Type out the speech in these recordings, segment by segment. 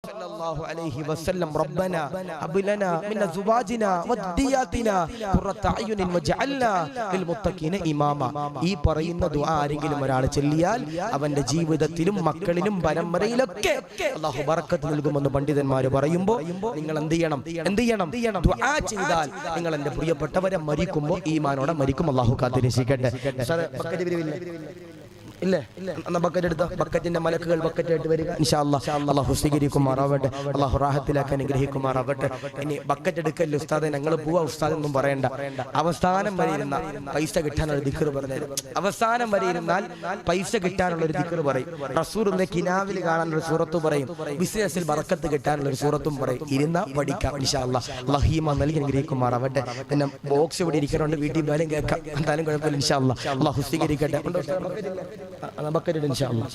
സല്ലല്ലാഹു അലൈഹി വസല്ലം റബ്ബന ഹബ് ലനാ മിൻ അസ്വാജിനാ വദ്ദിയാതിനാ ഖുറത അയുനിൻ വജഅൽനാ ലിൽ മുത്തഖീന ഇമാമ. ഈ പറയുന്ന ദുആ ആരെങ്കിലും ഒരാൾ ചൊല്ലിയാൽ അവന്റെ ജീവിതത്തിലും മക്കളിലും പരമ്പരയിലൊക്കെ അല്ലാഹു ബറക്കത്ത് നൽകുമെന്ന് പണ്ഡിതന്മാർ പറയുമ്പോൾ നിങ്ങൾ എന്ത് ചെയ്യണം? ദുആ ചെയ്താൽ നിങ്ങൾ എൻ്റെ പ്രിയപ്പെട്ടവരെ മരിക്കുമ്പോൾ ഈമാനോടെ മരിക്കും. അല്ലാഹു കാത്തിരക്ഷിക്കട്ടെ. ഇല്ലേ എന്നാ ബക്കറ്റ് എടുത്തോ. ബക്കറ്റിന്റെ മലക്കുകൾ ബക്കറ്റായിട്ട് വരിക ഇൻഷാ അല്ലാഹ്. അല്ലാഹു സ്വീകരിക്കുമാറാവട്ടെ. അല്ലാഹു റാഹത്തിലാക്കാൻ അനുഗ്രഹിക്കുമാറാവട്ടെ. ഇനി ബക്കറ്റ് എടുക്കല്ലേ ഉസ്താദെ, ഞങ്ങൾ പോവാ ഉസ്താദ് ഒന്നും പറയണ്ട. അവസാനം വരെ ഇരുന്ന പൈസ കിട്ടാനുള്ള ദിക്ർ പറഞ്ഞു. അവസാനം വരെ ഇരുന്നാൽ പൈസ കിട്ടാനുള്ള ഒരു ദിക്ർ പറയും. റസൂലുള്ളാഹി കിനാവിൽ കാണാനുള്ള സൂറത്ത് പറയും. ബിസിനസ്സിൽ ബറക്കത്ത് കിട്ടാനുള്ള ഒരു സൂറത്തും പറയും. ഇരുന്ന പഠിക്കാം ഇൻഷാ അല്ലാഹ്. അല്ലാഹു ഈമാൻ നൽകി അനുഗ്രഹിക്കുമാറാവട്ടെ. പിന്നെ ബോക്സ് ഇവിടെ ഇരിക്കുന്നുണ്ട്, വീട്ടിൽ പോയാലും കേൾക്കാം. എന്തായാലും കുഴപ്പമില്ല ഇൻഷാ അല്ലാഹ്. അല്ലാഹു സ്വീകരിക്കട്ടെ. ബക്കറ്റ് ഇൻഷാ അല്ലാഹ്.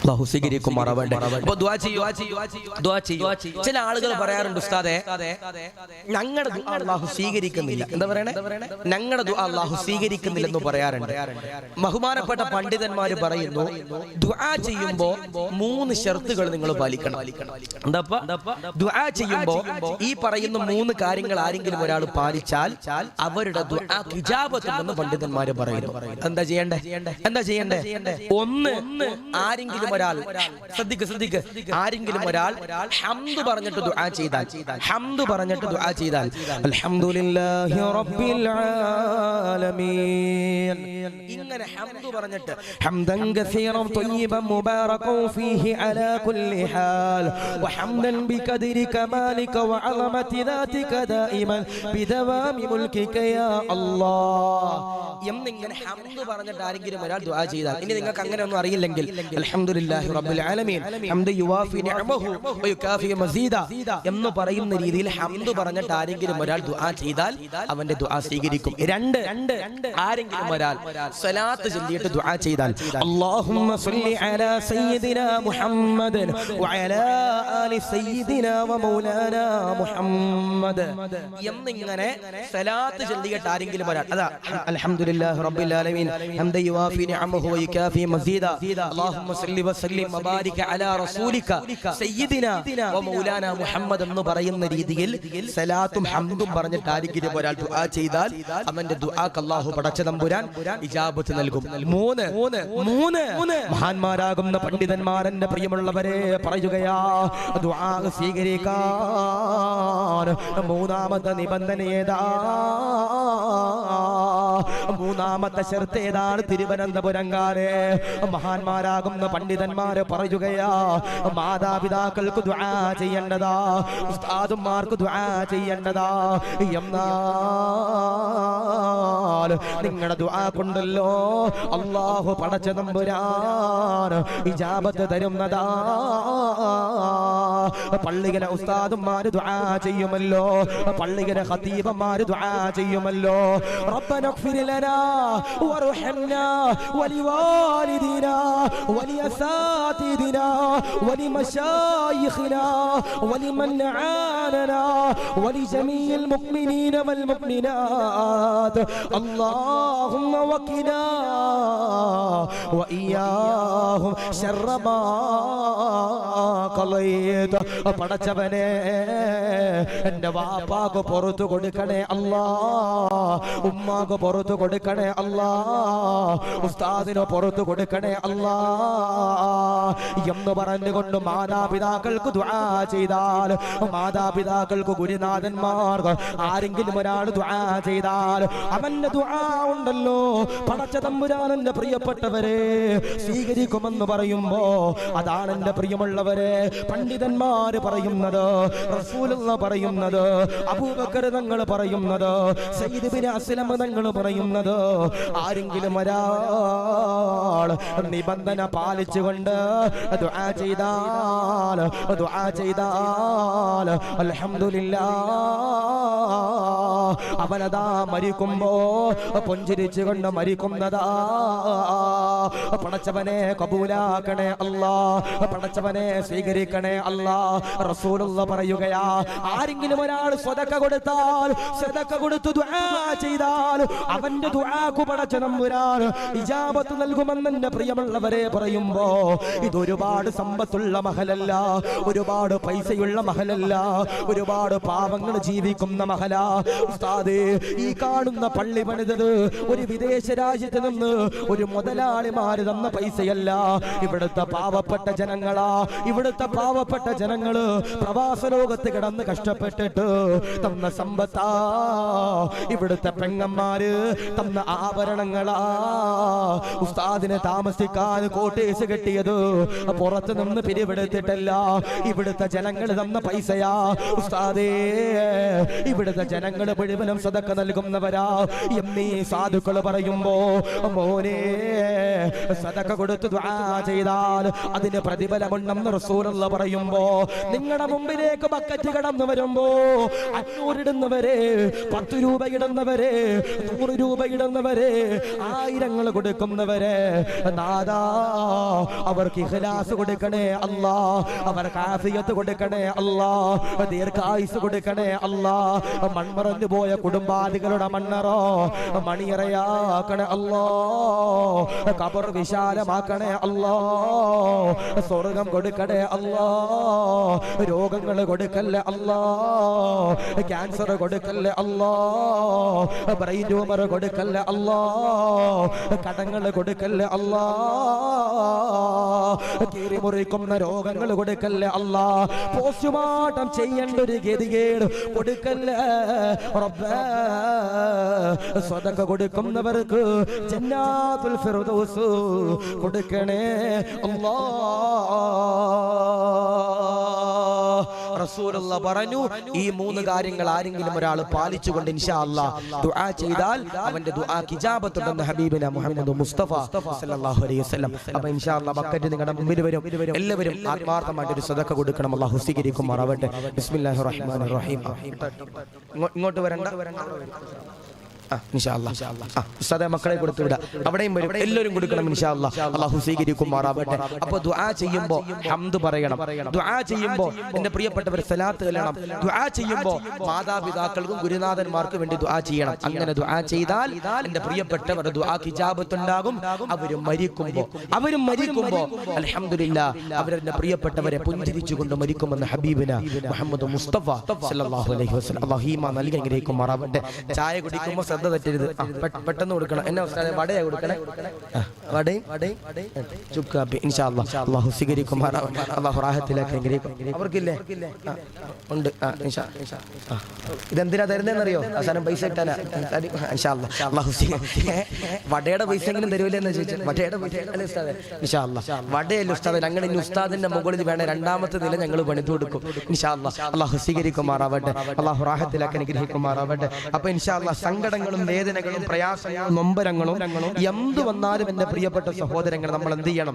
അല്ലാഹു സ്വീകരിക്കുമാറാവട്ടെ. അപ്പോൾ ദുആ ചെയ്യൂ. ചില ആളുകൾ പറയാറുണ്ട് ഉസ്താദേ ഞങ്ങളുടെ ദുആ അല്ലാഹു സ്വീകരിക്കുന്നില്ല. എന്താ പറയണേ? ഞങ്ങളുടെ ദുആ അല്ലാഹു സ്വീകരിക്കുന്നില്ലെന്ന് പറയാറുണ്ട്. ബഹുമാനപ്പെട്ട പണ്ഡിതന്മാർ പറയുന്നു ദുആ ചെയ്യുമ്പോൾ 3 ഷർത്തുകൾ നിങ്ങൾ പാലിക്കണം. എന്താപ്പാ? ദുആ ചെയ്യുമ്പോൾ ഈ പറയുന്ന 3 കാര്യങ്ങൾ ആരെങ്കിലും ഒരാൾ പാലിച്ചാൽ അവരുടെ ദുആ ഇജാബത്തുണ്ടെന്ന് പണ്ഡിതന്മാർ പറയുന്നു. എന്താ ചെയ്യണ്ടേ? ഒന്ന്, ആരെങ്കിലും ഒരാൾ ശ്രദ്ധിക്ക്, ആരെങ്കിലും ഒരാൾ ഹംദ് പറഞ്ഞിട്ട് ദുആ ചെയ്താൽ അൽഹംദുലില്ലാഹി റബ്ബിൽ ആലമീൻ ഇങ്ങനെ ഹംദ് പറഞ്ഞിട്ട് ഹംദൻ കസീറൻ ത്വയ്യിബൻ മുബാറകൻ ഫീഹി അലാ കുല്ലി ഹാൽ വഹംദൻ ബിഖദ്രി കമാലിക വഅളമതി ദാതിക ദായിമൻ ബിദവാമി മുൽകിക യാ അല്ലാഹ് എന്നിങ്ങനെ ഹംദ് പറഞ്ഞിട്ട് ആരെങ്കിലും ഒരാൾ ദുആ ചെയ്താൽ, ഇനി നിങ്ങൾക്ക് അങ്ങനെ ഒന്നും അറിയില്ലെങ്കിൽ അൽഹംദുലില്ലാഹി റബ്ബിൽ ആലമീൻ ഹംദ് യുവാഫി നിഅമഹു വയുകാഫി മസീദ എന്ന് പറയുന്ന രീതിയിൽ ഹംദ് പറഞ്ഞിട്ട് ആരെങ്കിലും ഒരാൾ ദുആ ചെയ്താൽ അവന്റെ ദുആ സ്വീകരിക്കും. 2, ആരെങ്കിലും ഒരാൾ സ്വലാത്ത് ചൊല്ലിയിട്ട് ദുആ ചെയ്താൽ അല്ലാഹുമ്മ സ്വല്ലി അലാ സയ്യിദിനാ മുഹമ്മദൻ വഅലാ ആലി സയ്യിദിനാ വമൗലാനാ മുഹമ്മദ് എന്നിങ്ങനെ സ്വലാത്ത് ചൊല്ലിയിട്ട് ആരെങ്കിലും ഒരാൾ അതാ അൽഹംദുലില്ലാഹി റബ്ബിൽ ആലമീൻ ഹംദ യുവാഫി നിഅമഹു വയുകാഫി മസീദ അല്ലാഹുമ്മ സ്വല്ലി വസല്ലിം വബാരിക അലാ റസൂലിക സയ്യിദിനാ വമൗലാനാ മുഹമ്മദ് എന്ന് പറയുന്ന രീതിയിൽ സലാത്തും ഹംദും പറഞ്ഞിട്ട് ആരെങ്കിലും ഒരാൾ ദുആ ചെയ്താൽ അവന്റെ ദുആക്ക് അല്ലാഹു പടച്ച തമ്പുരാൻ ഇജാബത്ത് നൽകും. 3 മഹാന്മാരാകുന്ന പണ്ഡിതന്മാരന്റെ പ്രിയമുള്ളവരെ പറയുകയാ ദുആ സ്വീകരിക്കാൻ മൂന്നാമത്തെ നിബന്ധന ഏതാ? മൂന്നാമത്തെ ഷർത്ത് ഏതാണ്? തിരുവനന്തപുരംകാരെ മഹാന്മാരാകുന്ന പണ്ഡിതന്മാര് പറയുകയാ മാതാപിതാക്കൾക്ക് ദുആ ചെയ്യേണ്ടതാ, ഉസ്താദുമാർക്ക് ദുആ ചെയ്യേണ്ടതാ. എന്നാൽ നിങ്ങളുടെ ദുആ കൊണ്ടല്ലോ അല്ലാഹു പടച്ച തമ്പുരാൻ ഇജാബത്ത് തരുന്നതാ. പള്ളിയിലെ ഉസ്താദുമാര് ദുആ ചെയ്യുമല്ലോ, പള്ളിയിലെ ഖതീബന്മാര് ദുആ ചെയ്യുമല്ലോ. റബ്ബന اغفر لنا وارحمنا ولوالدينا ولأساتذتنا ولمشايخنا ولمن عاننا ولجميع المؤمنين والمؤمنات اللهم وقنا وإياهم شر ما قضيت. പടച്ചവനെ എൻ്റെ വാപ്പാക്ക് പുറത്തു കൊടുക്കണേ അല്ലാ, ഉമ്മാക്ക് പുറത്തു കൊടുക്കണേ അല്ലാ, ഉസ്താദിന് പുറത്തു കൊടുക്കണേ അല്ലാ എന്ന് പറഞ്ഞുകൊണ്ട് മാതാപിതാക്കൾക്ക് ദുആ ചെയ്താൽ, മാതാപിതാക്കൾക്ക് ഗുരുനാഥന്മാർക്ക് ആരെങ്കിലും ഒരാൾ ദുആ ചെയ്താൽ അവന്റെ ദുആ ഉണ്ടല്ലോ പടച്ച തമ്പുരാന്റെ പ്രിയപ്പെട്ടവരെ സ്വീകരിക്കുമെന്ന് പറയുമ്പോ അതാണ് എന്റെ പ്രിയമുള്ളവരെ പണ്ഡിതന്മാര് പറയുന്നത്, റസൂലുള്ളാഹി പറയുന്നത്, അബൂബക്കർ തങ്ങൾ പറയുന്നത്, സയ്യിദ് ഇബ്നു അസ്ലം തങ്ങൾ പറയുന്നത്, ആരെങ്കിലും ഒരാൾ നിബന്ധന പാലിച്ചുകൊണ്ട് ദുആ ചെയ്താൽ അൽഹംദുലില്ലാഹ് അവനതാ മരിക്കുമ്പോ പുഞ്ചിരിച്ചുകൊണ്ട് മരിക്കുന്നതാ. പടച്ചവനെ കബൂലാക്കണേ അല്ലാ, പടച്ചവനെ സ്വീകരിക്കണേ അല്ലാ. റസൂലുള്ളാഹി പറയുകയാ ആരെങ്കിലും ഒരാൾ സ്വതക്ക കൊടുത്താൽ, സദക്ക കൊടുത്തു ദുആ ചെയ്താൽ അവന്റെ ദുആക്ക് പടച്ച തമ്പുരാൻ ഇജാബത്ത് നൽകുമെന്ന് എന്റെ പ്രിയമുള്ളവരെ പറയുമ്പോ ഇതൊരുപാട് സമ്പത്തുള്ള മഹലല്ല, ഒരുപാട് പൈസയുള്ള മഹലല്ല, ഒരുപാട് പാവങ്ങൾ ജീവിക്കുന്ന മഹല. ഉസ്താദേ, ഈ കാണുന്ന പള്ളി പണിതത് ഒരു വിദേശ രാജ്യത്ത് നിന്ന് ഒരു മുതലാളിമാര് തന്ന പൈസയല്ല. ഇവിടുത്തെ പാവപ്പെട്ട ജനങ്ങളാ, ഇവിടുത്തെ പാവപ്പെട്ട ജനങ്ങള് പ്രവാസ ലോകത്ത് കിടന്ന് കഷ്ടപ്പെട്ടിട്ട് തന്ന സമ്പത്താ. ഇവിടുത്തെ പെങ്ങന്മാര് തന്ന ആഭരണങ്ങളാ. ഉസ്താദിനെ താമസിക്കാൻ കോട്ടേഴ്സ് കെട്ടിയത് പുറത്ത് നിന്ന് പിരിവെടുത്തിട്ടല്ല, ഇവിടുത്തെ ജനങ്ങൾ തന്ന പൈസയാ. ഉസ്താദേ, ഇവിടുത്തെ ജനങ്ങൾ മുഴുവനും സദഖ നൽകുന്നവരാ എന്നീ സാധുക്കൾ പറയുമ്പോ, മോനെ സദഖ കൊടുത്ത് ദുആ ചെയ്താൽ അതിന് പ്രതിഫലമുണ്ടെന്ന് റസൂലുള്ള പറയുമ്പോ, നിങ്ങളുടെ മുമ്പിലേക്ക് ബക്കറ്റ് കടന്നു വരുമ്പോ 500 ഇടുന്നവരെ, 10 രൂപ ഇടുന്നവരെ, 100 രൂപ ഇടുന്നവരെ, 1000 കൊടുക്കുന്നവരെ, നാദാ അവർക്ക് ഇഖ്ലാസ് കൊടുക്കണേ അല്ലാ, അവർക്ക് ആഫിയത്ത് കൊടുക്കണേ അല്ലാ, ദീർഘായുസ് കൊടുക്കണേ അല്ലാ. മൺമറഞ്ഞു പോയ കുടുംബാദികളുടെ മണ്ണറോ മണിയറയാക്കണേ അല്ലാ, ഖബർ വിശാലമാക്കണേ അല്ലാ, സ്വർഗം കൊടുക്കണേ അല്ലാ, രോഗങ്ങൾ കൊടുക്കല്ലേ അല്ലാ, ക്യാൻസർ കൊടുക്കല്ലേ അല്ലാ, ബ്രെയിൻ ട്യൂമർ കൊടുക്കല്ലേ അല്ലാ, കടങ്ങൾ കൊടുക്കല്ലേ അല്ലാ, കീറിമുറിക്കുന്ന രോഗങ്ങൾ കൊടുക്കല്ലേ അല്ലാ, പോസ്റ്റ്മോർട്ടം ചെയ്യേണ്ട ഒരു ഗതികേട് കൊടുക്കല്ലേ റബ്ബേ. സദഖ കൊടുക്കുന്നവർക്ക് ജന്നാത്തുൽ ഫിർദൗസ് കൊടുക്കണേ അല്ലാ. റസൂലുള്ള പറഞ്ഞു, ഈ 3 കാര്യങ്ങൾ ആരെങ്കിലും ഒരാൾ പാലിച്ചുകൊണ്ട് ഇൻഷാ അല്ലാഹ് ദുആ ചെയ്താൽ അവന്റെ ദുആക്ക് ഇജാബത്തുണ്ടെന്ന് ഹബീബിന മുഹമ്മദ് മുസ്തഫ സല്ലല്ലാഹു അലൈഹി വസല്ലം. അപ്പോൾ ഇൻഷാ അല്ലാഹ് ബക്കറ്റ് നിങ്ങളുടെ മുമ്പിൽ വരും. എല്ലാവരും ആത്മാർത്ഥമായിട്ട് ഒരു സദഖ കൊടുക്കണം. അല്ലാഹു സ്വീകരിക്കുമാറാവട്ടെ. ബിസ്മില്ലാഹിർ റഹ്മാനിർ റഹീം. ഇങ്ങോട്ട് വരണ്ട, ഇൻഷാ അല്ലാഹ് ഉസ്താദേ മക്കളെ കൊടുത്തു വിടാ, അവിടെയും വരും, എല്ലാവരും കൊടുക്കണം ഇൻഷാ അല്ലാഹ്. അല്ലാഹു സ്വീകരിക്കുമാറാവട്ടെ. അപ്പോൾ ദുആ ചെയ്യുമ്പോൾ ഹംദ് പറയണം. ദുആ ചെയ്യുമ്പോൾ എൻ്റെ പ്രിയപ്പെട്ടവർ സലാത്ത് ചൊല്ലണം. ദുആ ചെയ്യുമ്പോൾ മാതാപിതാക്കൾക്കും ഗുരുനാഥന്മാർക്കും വേണ്ടി ദുആ ചെയ്യണം. അങ്ങനെ ദുആ ചെയ്താൽ എൻ്റെ പ്രിയപ്പെട്ടവർ ദുആക്ക് ഇജാബത്ത് ഉണ്ടാകും. അവരും മരിക്കുമ്പോൾ അൽഹംദുലില്ലാഹ് അവരുടെ പ്രിയപ്പെട്ടവരെ പുഞ്ചിരിച്ചുകൊണ്ട് മരിക്കുമെന്ന് ഹബീബിന മുഹമ്മദ് മുസ്തഫ സല്ലല്ലാഹു അലൈഹി വസല്ലം. അല്ലാഹു ഈമാൻ നൽകി അനുഗ്രഹിക്കുമാറാവട്ടെ. ചായ കുടിക്കുമ്പോൾ ശ്രദ്ധ തെറ്റരുത്, പെട്ടെന്ന് കൊടുക്കണം. എന്നാ ഉസ്താദേ വടയാ കൊടുക്കണേ? വടയും ചുക്കാപ്പി ഇൻഷാ അല്ലാഹ്. അല്ലാഹു സ്വീകരിക്കുമാറാവട്ടെ. അല്ലാഹു റാഹത്തിലാക്കി അനുഗ്രഹിക്കും. അവർക്കില്ലേ? ഉണ്ട്. ഇതെന്തിനാ തരുന്നതെന്നറിയോ? അവസാനം പൈസ കിട്ടാനാ ഇൻഷാ അല്ലാഹ്. അല്ലാഹു വടയുടെ പൈസ എങ്കിലും തരുമല്ലെന്ന് ചോദിച്ചു. വടയുടെ പൈസ അല്ലേ ഉസ്താദേ? ഇൻഷാ അല്ലാഹ്. വടയല്ല ഉസ്താദേ, ഞങ്ങൾ ഇനി ഉസ്താദിന്റെ മുകളിൽ വേണേ 2ാമത്തെ നില ഞങ്ങൾ പണിതു കൊടുക്കും ഇൻഷാ അല്ലാഹ്. അല്ലാഹു സ്വീകരിക്കുമാറാവട്ടെ. അല്ലാഹു റാഹത്തിലാക്കി അനുഗ്രഹിക്കുമാറാവട്ടെ. അപ്പൊ ഇൻഷാ അല്ലാഹ് സങ്കടങ്ങളും വേദനകളും പ്രയാസങ്ങളും നൊമ്പരങ്ങളും എന്ത് വന്നാലും എന്റെ പ്രിയപ്പെട്ട സഹോദരങ്ങൾ നമ്മൾ എന്ത് ചെയ്യണം?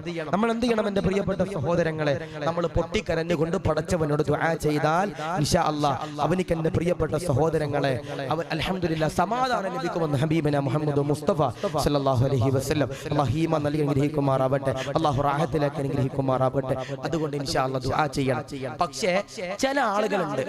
എന്റെ പ്രിയപ്പെട്ട സഹോദരങ്ങളെ, നമ്മൾ പൊട്ടിക്കരഞ്ഞുകൊണ്ട് പടച്ചവനോട് ദുആ ചെയ്താൽ ഇൻഷാ അല്ലാഹ് അവനിക്ക് എന്റെ പ്രിയപ്പെട്ട സഹോദരങ്ങളെ അവൻ അൽഹംദുലില്ലാഹ് സമാധാനം ലഭിക്കുമെന്ന് ഹബീബിന മുഹമ്മദ് മുസ്തഫ സല്ലല്ലാഹു അലൈഹി വസല്ലം. അല്ലാഹു ഈമാൻ നൽകി അനുഗ്രഹിക്കുമാറാവട്ടെ. അല്ലാഹു റാഹത്തിലാക്കി അനുഗ്രഹിക്കുമാറാവട്ടെ. അതുകൊണ്ട് ഇൻഷാ അല്ലാഹ് ദുആ ചെയ്യണം. പക്ഷേ ചില ആളുകളുണ്ട്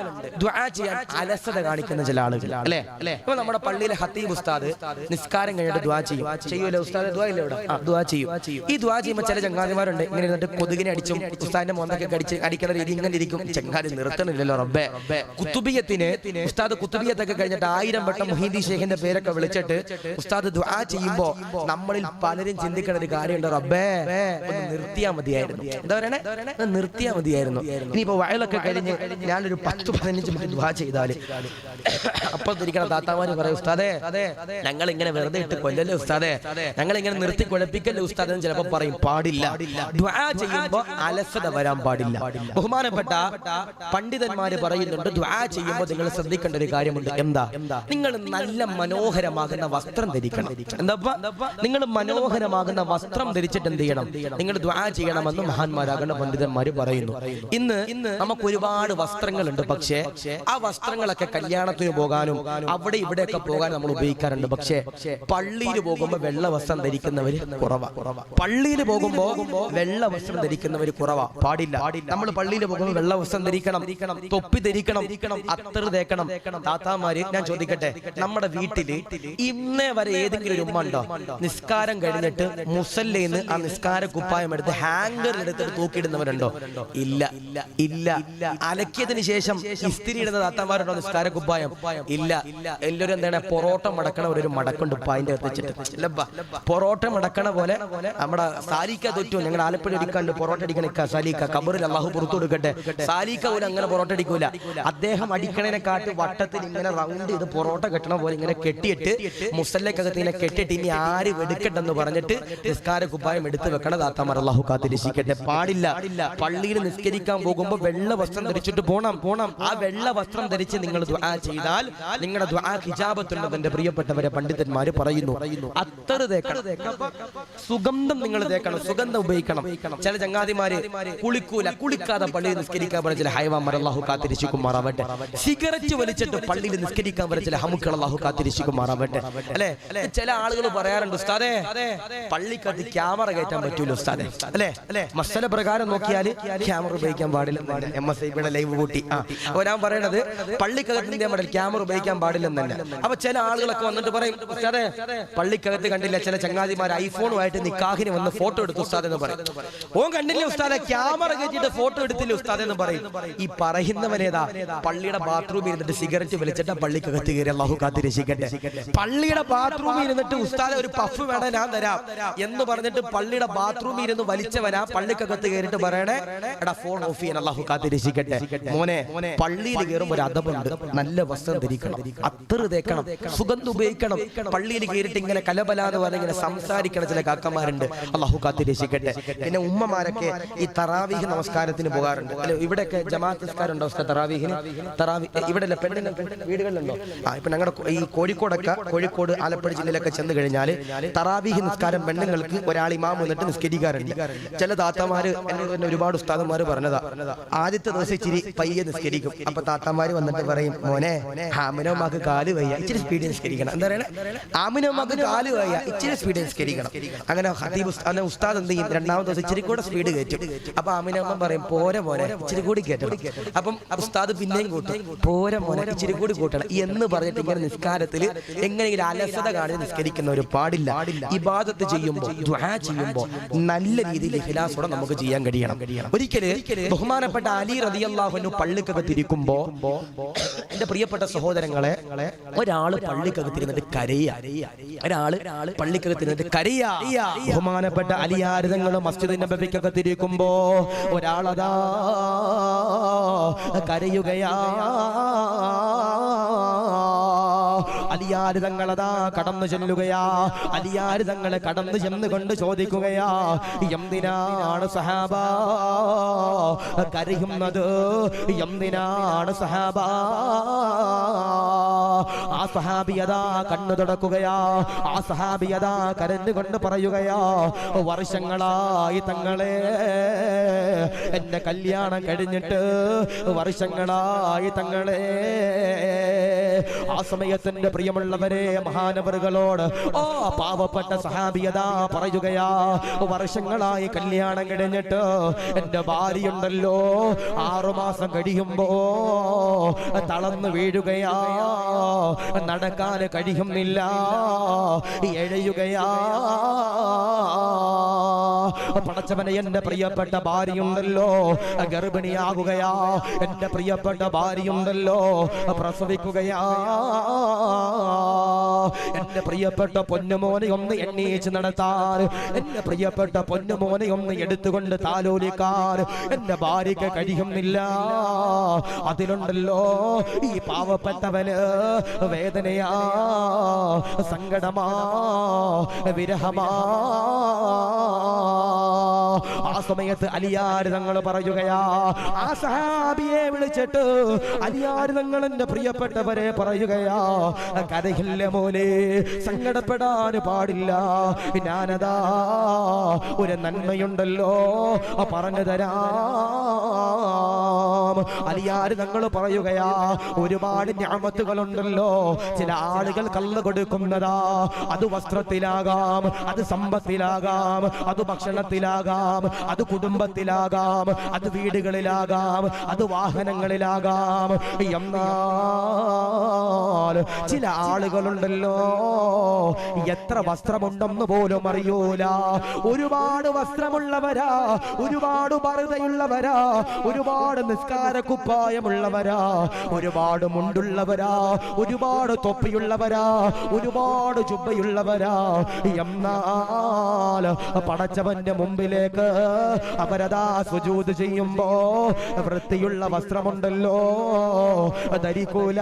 ദുആ ചെയ്യാൻ അലസത കാണിക്കുന്ന ചില ആളുകൾ, അല്ലേ? ഇപ്പൊ നമ്മുടെ പള്ളിയിലെ ഹത്തീബ് ഉസ്താദ് നിസ്കാരം കഴിഞ്ഞിട്ട് ദുആ ചെയ്യൂലേ ഉസ്താദ്? ദുആ ഇല്ലേ ഇവിടെ? ദുആ ചെയ്യും. ഈ ദുആ ചെയ്യുമ്പോൾ ചില ചങ്ങാതിമാരുണ്ട് ഇങ്ങനെ ഇരുന്നിട്ട് കൊതുകിനെ അടിച്ചും ഉസ്താദിന്റെ മോന്തൊക്കെ അടിക്കുന്ന രീതി ഇങ്ങനെ ഇരിക്കും. ചങ്ങാതി നിർത്തണില്ലല്ലോ റബ്ബേ. കുത്തുബിയത്തിന് ഉസ്താദ് കുത്തുബിയത്തൊക്കെ കഴിഞ്ഞിട്ട് 1000 വട്ടം മുഹീദ്ദീൻ ശൈഖിന്റെ പേരൊക്കെ വിളിച്ചിട്ട് ഉസ്താദ് ദുആ ചെയ്യുമ്പോ നമ്മളിൽ പലരും ചിന്തിക്കുന്ന ഒരു കാര്യമുണ്ട്, റബ്ബേ ഒന്ന് നിർത്തിയാ മതിയായിരുന്നു. എന്താ പറയണേ? നിർത്തിയാ മതിയായിരുന്നു. ഇനിയിപ്പോ വയലൊക്കെ കഴിഞ്ഞ് ഞാനൊരു 10-15 മിനിറ്റ് ദുആ ചെയ്താല് അപ്പോൾ തിരിക്കണ താത്താമാര് പറയും, ഉസ്താദേ ഞങ്ങൾ ഇങ്ങനെ വെറുതെ ഇട്ട് കൊല്ലല്ലേ ഉസ്താദേ, ഞങ്ങൾ ഇങ്ങനെ നിർത്തി കുഴപ്പിക്കല്ലേ ഉസ്താദ് എന്ന് ചിലപ്പോൾ പറയും. പാടില്ല. ദുആ ചെയ്യുമ്പോൾ അലസത വരാൻ പാടില്ല. ബഹുമാനപ്പെട്ട പണ്ഡിതന്മാര് പറയുന്നുണ്ട്, ദുആ ചെയ്യുമ്പോൾ നിങ്ങൾ ശ്രദ്ധിക്കേണ്ട ഒരു കാര്യമുണ്ട്. എന്താ? നിങ്ങൾ നല്ല മനോഹരമാകുന്ന വസ്ത്രം ധരിക്കണം. എന്താ? നിങ്ങൾ മനോഹരമാകുന്ന വസ്ത്രം ധരിച്ചിട്ട് എന്ത് ചെയ്യണം? നിങ്ങൾ ദുആ ചെയ്യണമെന്ന് മഹാന്മാരാകുന്ന പണ്ഡിതന്മാര് പറയുന്നു. ഇന്ന് നമുക്ക് ഒരുപാട് വസ്ത്രങ്ങളുണ്ട്. പക്ഷേ ആ വസ്ത്രങ്ങളൊക്കെ കല്യാണത്തിന് പോകാനും അവിടെ ഇവിടെയൊക്കെ പോകാൻ നമുക്ക് നമ്മൾ ഉപയോഗിക്കാറുണ്ട്. പക്ഷേ പള്ളിയിൽ പോകുമ്പോൾ വെള്ള വസ്ത്രം ധരിക്കുന്നവര് കുറവാ. പള്ളിയിൽ പോകുമ്പോൾ വെള്ള വസ്ത്രം ധരിക്കുന്നവര് കുറവാ. പാടില്ല. നമ്മൾ പള്ളിയിൽ പോകുമ്പോൾ വെള്ള വസ്ത്രം ധരിക്കണം, തൊപ്പി ധരിക്കണം, അത്തർ തേക്കണം. താത്താമാര്, ഞാൻ ചോദിക്കട്ടെ, നമ്മുടെ വീട്ടില് ഇന്നേ വരെ ഏതെങ്കിലും ഒരു ഉമ്മ ഉണ്ടോ നിസ്കാരം കഴിഞ്ഞിട്ട് മുസല്ലേന്ന് ആ നിസ്കാര കുപ്പായം എടുത്ത് ഹാങ്കറിൽ എടുത്തിട്ട് തൂക്കിയിടുന്നവരുണ്ടോ? ഇല്ല. അലക്കിയതിന് ശേഷം ഇസ്തിരി ഇടുന്ന താത്താമാരുണ്ടോ നിസ്കാര കുപ്പായം? ഇല്ല. എല്ലാവരും എന്താണ്, പൊറോട്ട മടക്കണ ഒരു മടക്കുണ്ട് ഉപ്പായിന്റെ വെച്ചിട്ട്. പൊറോട്ട മടക്കണ പോലെ നമ്മുടെ സാലിക്ക തൊറ്റു, ഞങ്ങളുടെ ആലപ്പുഴ ഒരിക്കണ്ട് പൊറോട്ട അടിക്കണ സാലിക്ക, കബറിൽ അള്ളാഹു പുറത്തു കൊടുക്കട്ടെ. സാലിക്ക പോലും അങ്ങനെ പൊറോട്ട അടിക്കൂല. അദ്ദേഹം അടിക്കണേനെക്കാട്ട് വട്ടത്തിൽ ഇങ്ങനെ റൗണ്ട് ചെയ്ത് പൊറോട്ട കെട്ടണ പോലെ ഇങ്ങനെ കെട്ടിയിട്ട് മുസല്ലക്കകത്ത് ഇങ്ങനെ കെട്ടിയിട്ട് ഇനി ആര് വെടുക്കട്ടെന്ന് പറഞ്ഞിട്ട് നിസ്കാര കുപ്പായം എടുത്ത് വെക്കണ താത്താമാർ അള്ളാഹു കാത്തിരക്ഷിക്കട്ടെ. പാടില്ല. പള്ളിയിൽ നിസ്കരിക്കാൻ പോകുമ്പോൾ വെള്ള വസ്ത്രം ധരിച്ചിട്ട് പോണം. ആ വെള്ള വസ്ത്രം ധരിച്ച് നിങ്ങൾ ദുആ ചെയ്താൽ നിങ്ങളുടെ ദുആ ഇജാബത്തുണ്ടെന്ന് എന്റെ പ്രിയപ്പെട്ടവരെ പണ്ഡിതന്മാര് പറയുന്നു. അത്തർ തേക്കണം, സുഗന്ധം നിങ്ങൾ തേക്കണം, സുഗന്ധം ഉപയോഗിക്കണം. ചില ചങ്ങാതിമാര് കുളിക്കാതെ പള്ളിയിൽ നിസ്കരിക്കാൻ പറഞ്ഞ ചില ഹൈവാന്മാർ അല്ലാഹു കാത്തിരക്ഷിക്കുമാറാവട്ടെ. സിഗരറ്റ് വലിച്ചിട്ട് പള്ളിയിൽ നിസ്കരിക്കാൻ പറഞ്ഞ ചില ഹമുക്കൾ അല്ലാഹു കാത്തിരക്ഷിക്കുമാറാവട്ടെ. അല്ലെ, ചില ആളുകൾ പറയാറുണ്ട്, ഉസ്താദേ പള്ളിക്കകത്ത് ക്യാമറ കയറ്റാൻ പറ്റൂല ഉസ്താദേ. അല്ലെ, മസല പ്രകാരം നോക്കിയാൽ ക്യാമറ ഉപയോഗിക്കാൻ പാടില്ല. MSIBയുടെ ലൈവ് കൂട്ടി. അപ്പൊ ഞാൻ പറയണത് പള്ളിക്കകത്തിന്റെ ക്യാമറ ഉപയോഗിക്കാൻ പാടില്ലെന്നല്ല. അപ്പൊ ചില ആളുകളൊക്കെ വന്നിട്ട് പറയും, ഉസ്താദേ പള്ളിക്കകത്ത് കണ്ടില്ല ചില ചങ്ങാതിമാർ ഐഫോണുമായിട്ട് നിക്കാഹിന് വന്ന് ഫോട്ടോ എടുത്തു ഉസ്താദ് എന്ന് പറയും. ഓൻ കണ്ടില്ല ഉസ്താദെ, ക്യാമറ കയറ്റിട്ട് ഫോട്ടോ എടുത്തില്ല ഉസ്താദ് എന്ന് പറയും. ഈ പറയുന്നവനേതാ? പള്ളിയുടെ ബാത്റൂമിൽ ഇരുന്നിട്ട് സിഗരറ്റ് വലിച്ചിട്ട് പള്ളിക്കകത്ത് കയറി അല്ലാഹു കാത്തിരക്ഷിക്കട്ടെ. പള്ളിയുടെ ബാത്റൂമിൽ ഇരുന്നിട്ട് ഉസ്താദെ ഒരു പഫ് വേണം ഞാൻ തരാം എന്ന് പറഞ്ഞിട്ട് പള്ളിയുടെ ബാത്റൂമിൽ ഇരുന്ന് വലിച്ചവനാ പള്ളിക്കകത്ത് കയറിയിട്ട് പറയണേ എടാ ഫോൺ ഓഫ് ചെയ്യാൻ അല്ലാഹു കാത്തിരക്ഷിക്കട്ടെ. മോനെ, പള്ളിയിൽ കയറുമ്പോൾ ഒരു അദബുണ്ട്. നല്ല വസ്ത്രം ധരിക്കണം, അത്തർ തേക്കണം, സുഗന്ധം ഉപയോഗിക്കണം. പള്ളിയിൽ കയറിയിട്ട് ഇങ്ങനെ കലബലാന്ന് പറഞ്ഞ ഇങ്ങനെ സംസാരിക്കണ ചില കാക്കന്മാരുണ്ട് അല്ലാഹു കാത്തിരക്ഷിക്കട്ടെ. പിന്നെ ഉമ്മമാരൊക്കെ ഈ തറാവീഹ് നമസ്കാരത്തിന് പോകാറുണ്ട്. അല്ലെ, ഇവിടെയൊക്കെ ജമാഅത്ത് നിസ്കാരം ഉണ്ടോ തറാവീഹിന്? ഇവിടെ പെണ്ണിന് വീടുകളിലുണ്ടോ? ഇപ്പൊ ഞങ്ങളുടെ ഈ കോഴിക്കോട് ആലപ്പുഴ ജില്ലയിലൊക്കെ ചെന്ന് കഴിഞ്ഞാൽ തറാവീഹ് നിസ്കാരം പെണ്ണുങ്ങൾക്ക് ഒരാൾ ഇമാം വന്നിട്ട് നിസ്കരിക്കാറുണ്ട്. ചില താത്തമാര് എന്നോട് തന്നെ ഒരുപാട് ഉസ്താദന്മാര് പറഞ്ഞതാ, ആദ്യത്തെ ദിവസം ഇച്ചിരി പയ്യെ നിസ്കരിക്കും. അപ്പൊ താത്തമാര് വന്നിട്ട് പറയും, മോനെ ആമിനോമാക്ക് കാല് വയ്യ, ഇച്ചിരി സ്പീഡിൽ നിസ്കരിക്കണം. എന്താ പറയണേ? ആമിനോമാക്ക് കാല് വയ്യ, ഇച്ചിരി സ്പീഡിൽ നിസ്കരിക്കണം. അങ്ങനെ ഹദീബ് ഉസ്താദ് എന്ത് ചെയ്യും? രണ്ടാമത്തെ ദിവസം ഇച്ചിരി കൂടെ സ്പീഡ് കയറ്റും. അപ്പൊ ആമിനോമ്മ പറയും, പോരെ മോനെ ഇച്ചിരി കൂടി കയറ്റണം. അപ്പം ഉസ്താദ് പിന്നെയും കൂട്ടും, പോരെ മോനെ ഇച്ചിരി കൂടി കൂട്ടണം എന്ന് പറഞ്ഞിട്ട് ഇങ്ങനെ നിസ്കാരത്തിൽ എങ്ങനെയെങ്കിലും അലസത കാണിച്ച് നിസ്കരിക്കുന്ന ഒരു പാടില്ല. ഇബാദത്ത് ചെയ്യുമ്പോൾ ദുആ ചെയ്യുമ്പോൾ നല്ല രീതിയിൽ ഇഖ്ലാസോടെ നമുക്ക് ചെയ്യാൻ കഴിയണം. ഒരിക്കല് ബഹുമാനപ്പെട്ട അലി റളിയല്ലാഹു അൻഹു പള്ളിക്കകത്തിരിക്കുമ്പോ, എന്റെ പ്രിയപ്പെട്ട സഹോദരങ്ങളെ, ഒരാള് പള്ളിക്കകത്തിരുന്നിട്ട് കരയാ. ബഹുമാനപ്പെട്ട അലിയാരിതങ്ങളും മസ്ജിദ് നബവിക്കകത്തിരിക്കുമ്പോ ഒരാളതാ കരയുകയാ. അലിയാര് തങ്ങളതാ കടന്നു ചെല്ലുകയാ. അലിയാര് തങ്ങളെ കടന്നു ചെന്നുകൊണ്ട് ചോദിക്കുകയാ, എന്തിനാണ് സഹാബ കരയുന്നത്? എന്തിനാണ് സഹാബ? ആ സഹാബിയതാ കണ്ണു തുടക്കുകയാ. ആ സഹാബിയതാ കരഞ്ഞുകൊണ്ട് പറയുകയാ, വർഷങ്ങളായി തങ്ങളെ, എന്റെ കല്യാണം കഴിഞ്ഞിട്ട് വർഷങ്ങളായി തങ്ങളെ. ആ സമയത്തിന്റെ പ്രിയമുള്ളവരെ, മഹാനവറുകളോട് ഓ പാവപ്പെട്ട സഹാബിയതാ പറയുകയാ, വർഷങ്ങളായി കല്യാണം കഴിഞ്ഞിട്ട് എന്റെ ഭാര്യയുണ്ടല്ലോ 6 മാസം കഴിയുമ്പോ തളർന്നു വീഴുകയാ, നടക്കാൻ കഴിയുന്നില്ല, എഴയുകയാ. പടച്ചവനെ, എന്റെ പ്രിയപ്പെട്ട ഭാര്യയുണ്ടല്ലോ ഗർഭിണിയാകുകയാ, എന്റെ പ്രിയപ്പെട്ട ഭാര്യയുണ്ടല്ലോ പ്രസവിക്കുകയാ. എന്റെ പ്രിയപ്പെട്ട പൊന്നുമോനെ ഒന്ന് എണ്ണീച്ച് നടത്താൻ, എന്റെ പ്രിയപ്പെട്ട പൊന്നുമോനെ ഒന്ന് എടുത്തുകൊണ്ട് താലോലിക്കാൻ എന്റെ ഭാര്യയ്ക്ക് കഴിയുന്നില്ല. അതിലുണ്ടല്ലോ ഈ പാവപ്പെട്ടവന് വേദനയാ, സങ്കടമാ, വിരഹമാ. ആ സമയത്ത് അലിയാര് തങ്ങൾ പറയുകയാ, ആ സഹാബിയെ വിളിച്ചിട്ട് അലിയാര് തങ്ങൾ എന്റെ പ്രിയപ്പെട്ടവരെ പറയുകയാ, കരയില്ല മോനെ, സങ്കടപ്പെടാൻ പാടില്ല, ഞാനതാ ഒരു നന്മയുണ്ടല്ലോ പറഞ്ഞു തരാ. അലിയാർ തങ്ങൾ പറയുകയാ, ഒരുപാട് നിഅമത്തുകളുണ്ടല്ലോ. ചില ആളുകൾ കള്ള് കൊടുക്കുന്നതാ. അത് വസ്ത്രത്തിലാകാം, അത് സമ്പത്തിലാകാം, അത് ഭക്ഷണത്തിലാകാം, അത് കുടുംബത്തിലാകാം, അത് വീടുകളിലാകാം, അത് വാഹനങ്ങളിലാകാം. എന്നാൽ ചില ആളുകളുണ്ടല്ലോ, എത്ര വസ്ത്രമുണ്ടെന്ന് പോലും അറിയൂല. ഒരുപാട് വസ്ത്രമുള്ളവരാ, ഒരുപാട് പർദ്ദയുള്ളവരാ, ഒരുപാട് നിസ്കാര കുപ്പായമുള്ളവരാ, ഒരുപാട് മുണ്ടുള്ളവരാ, ഒരുപാട് തൊപ്പിയുള്ളവരാ, ഒരുപാട് ജുബ്ബയുള്ളവരാ. എന്നാൽ പടച്ചവന്റെ മുമ്പിലേക്ക് അവരതാ സുജൂദ് ചെയ്യുമ്പോ വൃത്തിയുള്ള വസ്ത്രമുണ്ടല്ലോ ധരിക്കൂല.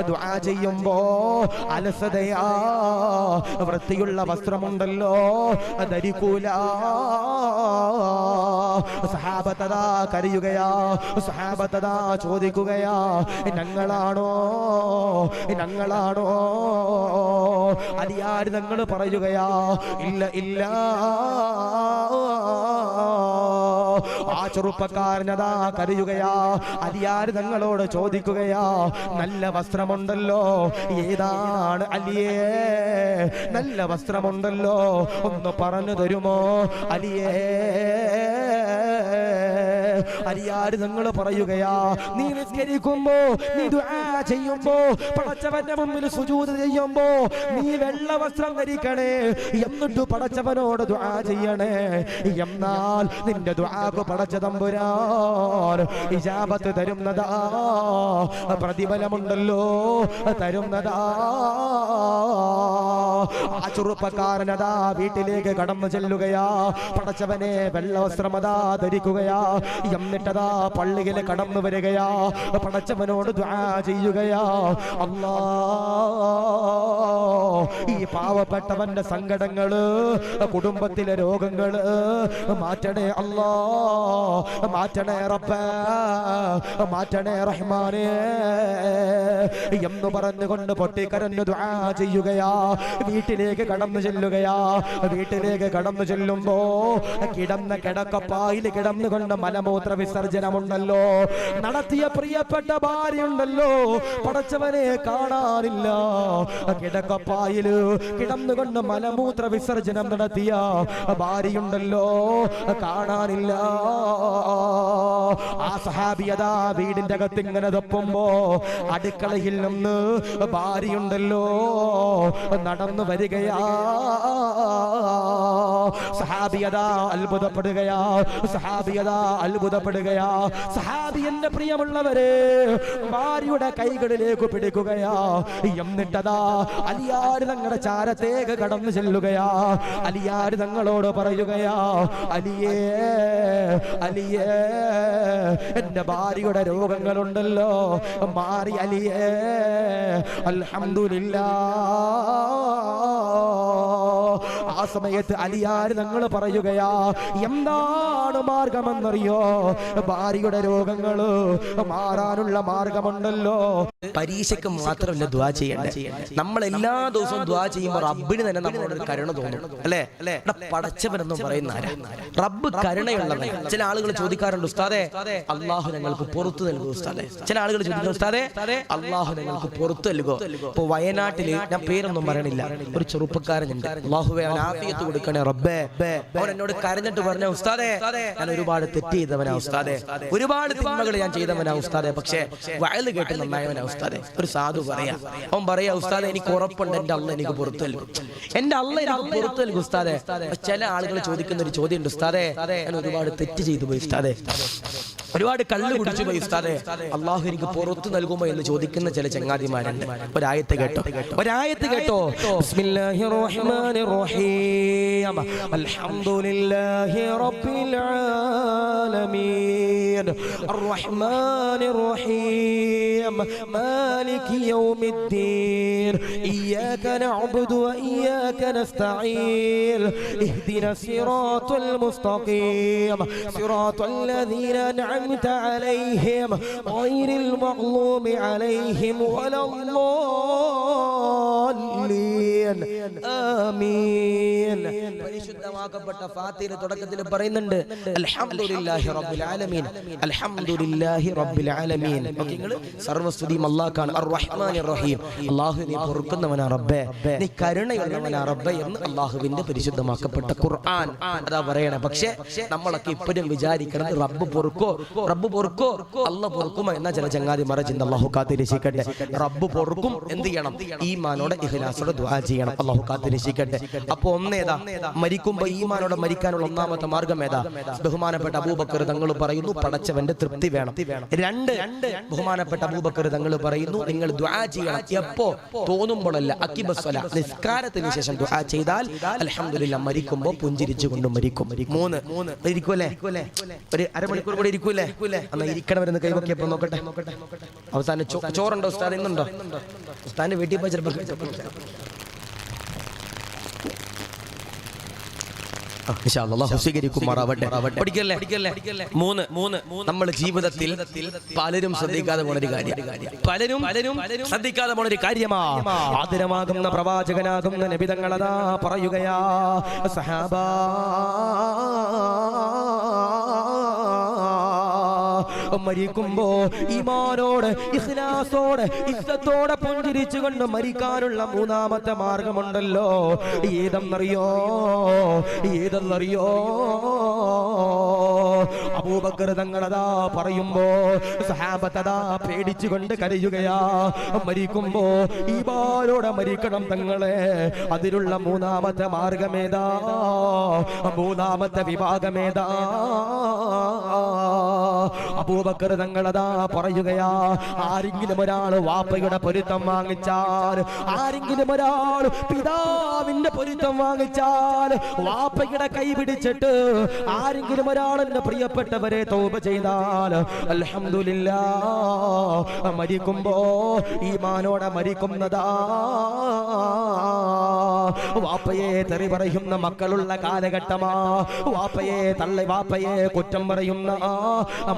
ദുആ ചെയ്യുമ്പോ അലസതയാ, വൃത്തിയുള്ള വസ്ത്രമുണ്ടല്ലോ ധരിക്കൂല. സഹാബത്തതാ കരയുകയാ, സഹാബത്തതാ ചോദിക്കുകയാ, ഞങ്ങളാണോ ഞങ്ങളാണോ? അലിയാർ തങ്ങൾ പറയുകയാ, ഇല്ല ഇല്ല. ആ ചെറുപ്പക്കാരനതാ കരയുകയാ. അലിയാർ തങ്ങളോട് ചോദിക്കുകയാ, നല്ല വസ്ത്രമുണ്ടല്ലോ, ഏതാണ് അലിയേ? നല്ല വസ്ത്രമുണ്ടല്ലോ, ഒന്ന് പറഞ്ഞു തരുമോ അലിയേ? അലിയാർ തങ്ങൾ പറയുകയാ, നീ നിസ്കരിക്കുമ്പോ, നീ ദുആ ചെയ്യുമ്പോ, പടച്ചവന്റെ മുമ്പിൽ സുജൂദ് ചെയ്യുമ്പോ നീ വെള്ള വസ്ത്രം ധരിക്കണേ, എന്നിട്ട് പടച്ചവനോട് ദുആ ചെയ്യണേ. എന്നാൽ നിന്റെ ദുആക്ക് പടച്ച തമ്പുരാൻ ഇജാബത്ത് തരുന്നതാ, പ്രതിഫലമുണ്ടല്ലോ തരുന്നതാ. ആ ചെറുപ്പക്കാരനതാ വീട്ടിലേക്ക് കടന്നു ചെല്ലുകയാ. പടച്ചവനെ വെള്ള വസ്ത്രമതാ ധരിക്കുകയാ. എന്നിട്ടതാ പള്ളിയിൽ കടന്നു വരികയാ. പടച്ചവനോട് ദുആ ചെയ്യുകയാ, അല്ലാ ഈ പാവപ്പെട്ടവന്റെ സങ്കടങ്ങള്, കുടുംബത്തിലെ രോഗങ്ങള് മാറ്റണേ അല്ലാ, മാറ്റണേ റബ്ബേ, മാറ്റണേ റഹ്മാനേ എന്ന് പറഞ്ഞുകൊണ്ട് പൊട്ടിക്കരഞ്ഞു ദുആ ചെയ്യുകയാ. വീട്ടിലേക്ക് കടന്നു ചെല്ലുകയാ. വീട്ടിലേക്ക് കടന്നു ചെല്ലുമ്പോ കിടന്ന കിടക്കപ്പായിൽ കിടന്നുകൊണ്ട് മലമൂത്ര വിസർജനമുണ്ടല്ലോ നടത്തിയ പ്രിയപ്പെട്ട ഭാര്യയുണ്ടല്ലോ, പടച്ചവനെ കാണാനില്ല. കിടക്കപ്പായില് കിടന്നുകൊണ്ട് മലമൂത്ര വിസർജനം നടത്തിയ ഭാര്യയുണ്ടല്ലോ, കാണാനില്ല. ആ സഹാബിയതാ വീടിന്റെ അകത്ത് ഇങ്ങനെ തപ്പുമ്പോ അടുക്കളയിൽ നിന്ന് ഭാര്യയുണ്ടല്ലോ നടന്നു വരികയാ. സഹാബിയതാ അത്ഭുതപ്പെടുകയാ, സഹാബിയതാ അത്ഭുതപ്പെടുകയാ. സഹാബി എന്റെ പ്രിയമുള്ളവരെ ഭാര്യയുടെ കൈകളിലേക്ക് പിടിക്കുകയാ. എന്നിട്ടതാ അലിയാർ തങ്ങളുടെ ചാരത്തേക്ക് കടന്നു ചെല്ലുകയാ. അലിയാർ തങ്ങളോട് പറയുകയാ, അലിയേ അലിയേ, എന്റെ ഭാര്യയുടെ രോഗങ്ങളുണ്ടല്ലോ മാറി അലിയേ, അൽഹംദുലില്ലാഹ്. ആ സമയത്ത് അലിയാർ തങ്ങൾ പറയുകയാ, എന്താണ് മാർഗമെന്നറിയോ? ഭാര്യയുടെ രോഗങ്ങള് മാറാനുള്ള മാർഗമുണ്ടല്ലോ. പരീക്ഷയ്ക്ക് മാത്രമല്ല ദുആ ചെയ്യണ്ടേ, നമ്മൾ എല്ലാ ദിവസവും ദുആ ചെയ്യുമ്പോൾ റബ്ബിന് തന്നെ നമ്മളോട് കരുണ തോന്നും, അല്ലേ? പടച്ചവനെന്നും പറയുന്ന റബ്ബ് കരുണയുള്ളവൻ. ചില ആളുകൾ ചോദിക്കാറുണ്ട്, ഉസ്താദേ അള്ളാഹു ഞങ്ങൾക്ക് പുറത്തു നൽകും ഉസ്താദേ. ചില ആളുകൾ ചോദിക്കുന്നു, ഉസ്താദേ അള്ളാഹു ഞങ്ങൾക്ക് പുറത്തു നൽകുമോ? ഇപ്പൊ വയനാട്ടില്, ഞാൻ പേരൊന്നും പറയണില്ല, ഒരു ചെറുപ്പക്കാരനുണ്ട്, അള്ളാഹുവേ അവൻ ആഫിയത്ത് കൊടുക്കണേ റബ്ബേ. അവൻ എന്നോട് കരഞ്ഞിട്ട് പറഞ്ഞ, ഉസ്താദേ ഞാൻ ഒരുപാട് തെറ്റ് ചെയ്തവനാ ഉസ്താദേ, ഒരുപാട് തിന്മകൾ ഞാൻ ചെയ്തവനാ ഉസ്താദേ, പക്ഷേ വയല് കേട്ട് നന്നായവനാ ഉസ്താദേ. ഒരു സാധു പറയാ, അവൻ പറയാ, ഉസ്താദേ എനിക്ക് ഉറപ്പുണ്ട് എന്റെ അള്ളാഹ് എനിക്ക് പുറത്തു നൽകും, എന്റെ അള്ളാഹ് എനിക്ക് പുറത്തു നൽകും ഉസ്താദേ. ചില ആളുകൾ ചോദിക്കുന്ന ഒരു ചോദ്യം ഉണ്ട്, ഉസ്താദേ ഞാൻ ഒരുപാട് തെറ്റ് ചെയ്തു പോയി ഉസ്താദേ, ഒരുപാട് കള്ളു കുടിച്ചു പോയി ഉസ്താദേ, അള്ളാഹു എനിക്ക് പുറത്തു നൽകുമോ എന്ന് ചോദിക്കുന്ന ചില ചങ്ങാതിമാരുണ്ട്. ഒരായത്ത് കേട്ടോ, ഒരായത്ത് കേട്ടോ. ബിസ്മില്ലാഹിർ റഹ്മാനിർ റഹീം, അൽഹംദുലില്ലാഹി റബ്ബിൽ ആലമീൻ, അർറഹ്മാനിർ റഹീം, മാലികി യൗമിദ്ദീൻ, ഇയ്യാക നഅ്ബുദു വ ഇയ്യാക നസ്തഈൻ, ഇഹ്ദിനസ് സിറാത്തൽ മുസ്തഖീം, സിറാത്തൽ ലദീന أنعمت عليهم غير المغضوب عليهم ولا الضالين. ആമീൻ. പരിശുദ്ധമാക്കപ്പെട്ട ഫാത്തിഹ തുടക്കത്തിൽ പറയുന്നുണ്ട് അൽഹംദുലില്ലാഹി റബ്ബിൽ ആലമീൻ, അൽഹംദുലില്ലാഹി റബ്ബിൽ ആലമീൻ. നിങ്ങൾ സർവസ്തുതിയും അല്ലാഹുവാണ്. അർറഹ്മാനിർ റഹീം, അല്ലാഹു നീ പൊറുക്കുന്നവനാ റബ്ബേ, നീ കരുണയുള്ളവനാ റബ്ബേ എന്ന് അല്ലാഹുവിന്റെ പരിശുദ്ധമാക്കപ്പെട്ട ഖുർആൻ അതാ പറയണേ. പക്ഷേ നമ്മളൊക്കെ ഇപ്പോഴും വിചാരിക്കണം റബ്ബ് പൊറുക്കോ, റബ്ബ് പൊറുക്കോ, അല്ലാഹ് പൊറുക്കുമോ എന്നാ ചില ചങ്ങാതിമാരെ ചിന്ത. അല്ലാഹു കാത്തിരക്ഷിക്കട്ടെ. റബ്ബ് പൊറുക്കും. എന്ത് ചെയ്യണം? ഈമാനോടെ ഇഖ്ലാസോടെ ദുആ ചെയ്യണം. അല്ലാഹു കാത്തിരക്ഷിക്കട്ടെ. അപ്പൊ ഒന്നേതാ, മരിക്കുമ്പോ ഈമാനോടെ മരിക്കാനുള്ള ഒന്നാമത്തെ മാർഗം ഏതാ? ബഹുമാനപ്പെട്ട അബൂബക്കർ തങ്ങൾ പറയുന്നു പടച്ചവന്റെ തൃപ്തി വേണം. രണ്ട്, ബഹുമാനപ്പെട്ട അബൂബക്കർ തങ്ങൾ പറയുന്നു നിങ്ങൾ ദുആ ചെയ്യണം. എപ്പോ? തോന്നുമ്പോഴല്ല, അക്കിബസ്വല, നിസ്കാരത്തിന് ശേഷം ദുആ ചെയ്താൽ അൽഹംദുലില്ലാഹ് മരിക്കുമ്പോ പുഞ്ചിരിച്ചുകൊണ്ട് മരിക്കും. മൂന്ന് ഇരിക്കൂലേ? ഒരു അരമണിക്കൂർ കൂടി ഇരിക്കൂലേ? എന്നാ ഇരിക്കണവരെന്ന് കൈവക്കിയപ്പോ നോക്കട്ടെ. അവസാനം ചോറുണ്ടോ ഉസ്താദ്? ഇന്നുണ്ടോ? ഉസ്താദിന്റെ വീട്ടിൽ പോയി ചിലപ്പോൾ നമ്മൾ ജീവിതത്തിൽ പലരും ശ്രദ്ധിക്കാതെ പോണൊരു കാര്യം, പലരും ശ്രദ്ധിക്കാതെ പോണൊരു കാര്യമാ. ആദരമാകുന്ന പ്രവാചകനാകുന്ന നബി തങ്ങളതാ പറയുകയാ, സഹാബാ മരിക്കുമ്പോ ഈമാനോടെ ഇഖ്ലാസോടെ ഇസ്സത്തോടെ പുഞ്ചിരിച്ചുകൊണ്ട് മരിക്കാനുള്ള മൂന്നാമത്തെ മാർഗമുണ്ടല്ലോ. ഏതെന്നറിയോ? അബൂബക്കർ തങ്ങളതാ പറയുമ്പോ സഹാബത്തതാ പേടിച്ചുകൊണ്ട് കരയുകയാ. മരിക്കുമ്പോ ഈമാനോടെ മരിക്കണം തങ്ങളെ. അതിലുള്ള മൂന്നാമത്തെ മാർഗമേതാ? മൂന്നാമത്തെ വിഭാഗമേതാ? അബൂബക്കർ തങ്ങളതാ പറയുകയാ, ആരെങ്കിലും ഒരാൾ വാപ്പയുടെ പൊരുത്തം വാങ്ങിച്ചാൽ, ആരെങ്കിലും ഒരാൾ പിതാവിന്റെ പൊരുത്തം വാങ്ങിച്ചാൽ, വാപ്പയുടെ കൈ പിടിച്ചിട്ട് ആരെങ്കിലും ഒരാൾ എന്റെ പ്രിയപ്പെട്ടവരെ തൗബ ചെയ്താൽ അൽഹംദുലില്ലാഹ് മരിക്കുമ്പോ ഈമാനോടെ മരിക്കുന്നതാ. വാപ്പയെ തെറി പറയുന്ന മക്കളുള്ള കാലഘട്ടമാ. വാപ്പയെ കുറ്റം പറയുന്ന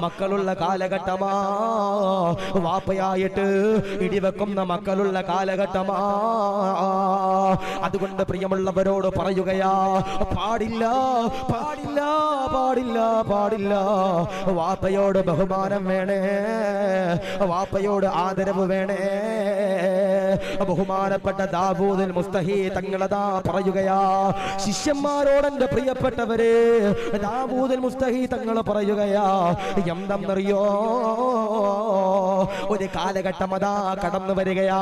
മക്കളുള്ള കാലഘട്ടമാ. വാപ്പയായിട്ട് ഇടിവെക്കുന്ന മക്കളുള്ള കാലഘട്ടമാ. അതുകൊണ്ട് പ്രിയമുള്ളവരോട് പറയുകയാ, പാടില്ല പാടില്ല പാടില്ല പാടില്ല. വാപ്പയോട് ബഹുമാനം വേണേ, വാപ്പയോട് ആദരവ് വേണേ. ബഹുമാനപ്പെട്ട ദാവൂദുൽ മുസ്തഹി തങ്ങളതാ പറയുകയാ, ശിഷ്യന്മാരോട് എന്റെ പ്രിയപ്പെട്ടവരെ, ദാവൂദുൽ മുസ്തഹി തങ്ങൾ പറയുകയാ, എന്തെന്നറിയോ? ഒരു കാലഘട്ടം അതാ കടന്നു വരികയാ.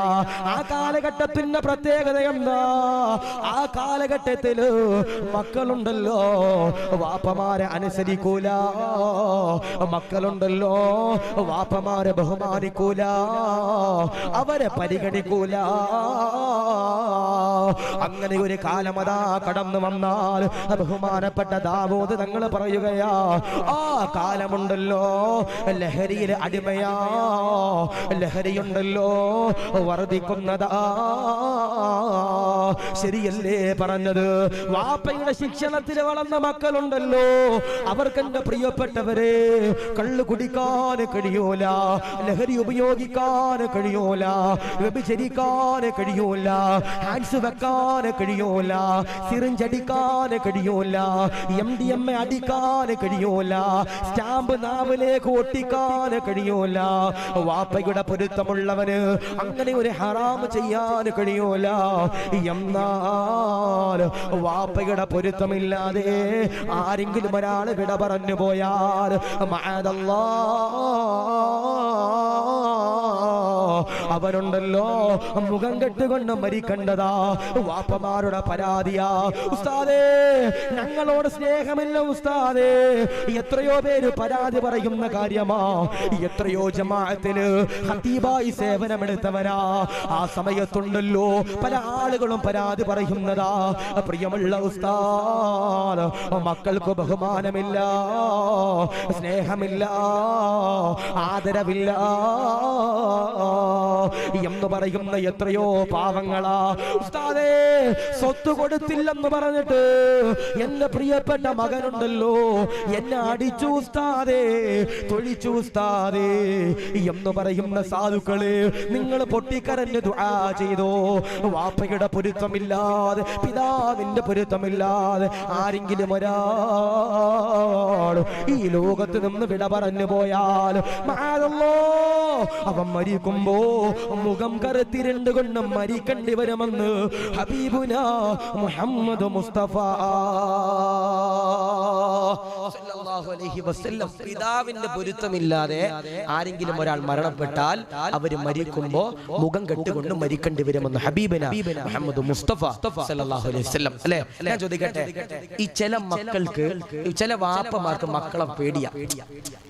ആ കാലഘട്ടത്തിന്റെ പ്രത്യേകത എന്താ? ആ കാലഘട്ടത്തില് മക്കളുണ്ടല്ലോ വാപ്പമാരെ അനുസരിക്കൂല, മക്കളുണ്ടല്ലോ വാപ്പമാരെ ബഹുമാനിക്കൂല, അവരെ പരിഗണിക്കൂല. അങ്ങനെ ഒരു കാലം അതാ കടന്നു വന്നാൽ ബഹുമാനപ്പെട്ട ദാവൂദ് തങ്ങൾ പറയുകയാ, ആ കാലമുണ്ടല്ലോ ലഹരിയിൽ അടിമയാ, ലഹരിയുണ്ടല്ലോ വർദ്ധിക്കുന്നതാ. ശരിയല്ലേ പറഞ്ഞത്? വാപ്പയുടെ ശിക്ഷണത്തിൽ വളർന്ന മക്കളുണ്ടല്ലോ, അവർക്ക് എന്റെ പ്രിയപ്പെട്ടവരെ കള്ളു കുടിക്കാൻ കഴിയൂല, ലഹരി ഉപയോഗിക്കാൻ കഴിയൂല, വ്യഭിചരിക്കാൻ കഴിയൂല, ഹാൻഡ്സ് വെക്കാൻ കഴിയൂല, സിറിഞ്ചടിക്കാൻ കഴിയൂല, MDMA അടിക്കാൻ കഴിയൂല, സ്റ്റാമ്പ് നാവിലേക്ക് ഒട്ടിക്കാൻ കഴിയൂല. വാപ്പയുടെ പൊരുത്തമുള്ളവന് അങ്ങനെ ഒരു ഹറാം ചെയ്യാൻ കഴിയൂല. എന്നാൽ വാപ്പയുടെ പൊരുത്തമില്ലാതെ ആരെങ്കിലും ഒരാൾ വിട പറഞ്ഞു പോയാൽ അവനുണ്ടല്ലോ മുഖം കെട്ടുകൊണ്ട് മരിക്കേണ്ടതാ. വാപ്പമാരുടെ പരാതിയാ, ഉസ്താദേ ഞങ്ങളോട് സ്നേഹമില്ല ഉസ്താദേ. എത്രയോ പേര് പരാതി പറയുന്ന കാര്യമാ. എത്രയോ ജമാഅത്തില് ഖതീബായി സേവനമെടുത്തവരാ. ആ സമയത്തുണ്ടല്ലോ പല ആളുകളും പരാതി പറയുന്നതാ, പ്രിയമുള്ള ഉസ്താദ് മക്കൾക്ക് ബഹുമാനമില്ല, സ്നേഹമില്ല, ആദരവില്ല. എന്ന് പറയുന്ന എത്രയോ പാവങ്ങളാ ഉസ്താദേ സ്വത്ത് കൊടുത്തില്ലെന്ന് പറഞ്ഞിട്ട് എന്റെ പ്രിയപ്പെട്ട മകനുണ്ടല്ലോ എന്നെ അടിച്ചു ഉസ്താദേ, തൊഴിച്ചു ഉസ്താദേ എന്ന് പറയുന്ന സാധുക്കളെ നിങ്ങൾ പൊട്ടിക്കരഞ്ഞ് ദുആ ചെയ്തോ. വാപ്പയുടെ പൊരുത്തമില്ലാതെ പിതാവിന്റെ പൊരുത്തമില്ലാതെ ആരെങ്കിലും ഒരാൾ ഈ ലോകത്ത് നിന്ന് വിട പറഞ്ഞു പോയാൽ അവൻ മരിക്കുമ്പോ മുഖം കറുത്തിരണ്ടുകൊണ്ട് മരിക്കേണ്ടി വരുമെന്ന് ഹബീബുന മുഹമ്മദ് മുസ്തഫ സല്ലല്ലാഹു അലൈഹി വസല്ലം. പിതാവിന്റെ പൊരുത്തമില്ലാതെ ആരെങ്കിലും ഒരാൾ മരണപ്പെട്ടാൽ അവര് മരിക്കുമ്പോ മുഖം കെട്ടുകൊണ്ട് മരിക്കേണ്ടി വരുമെന്ന് ഹബീബന മുഹമ്മദ് മുസ്തഫ സല്ലല്ലാഹു അലൈഹി വസല്ലം. അല്ലേ? ഞാൻ ചോദിക്കട്ടെ, ഈ ചില മക്കൾക്ക്, ചില വാപ്പമാർക്ക് മക്കളെ പേടിയാ,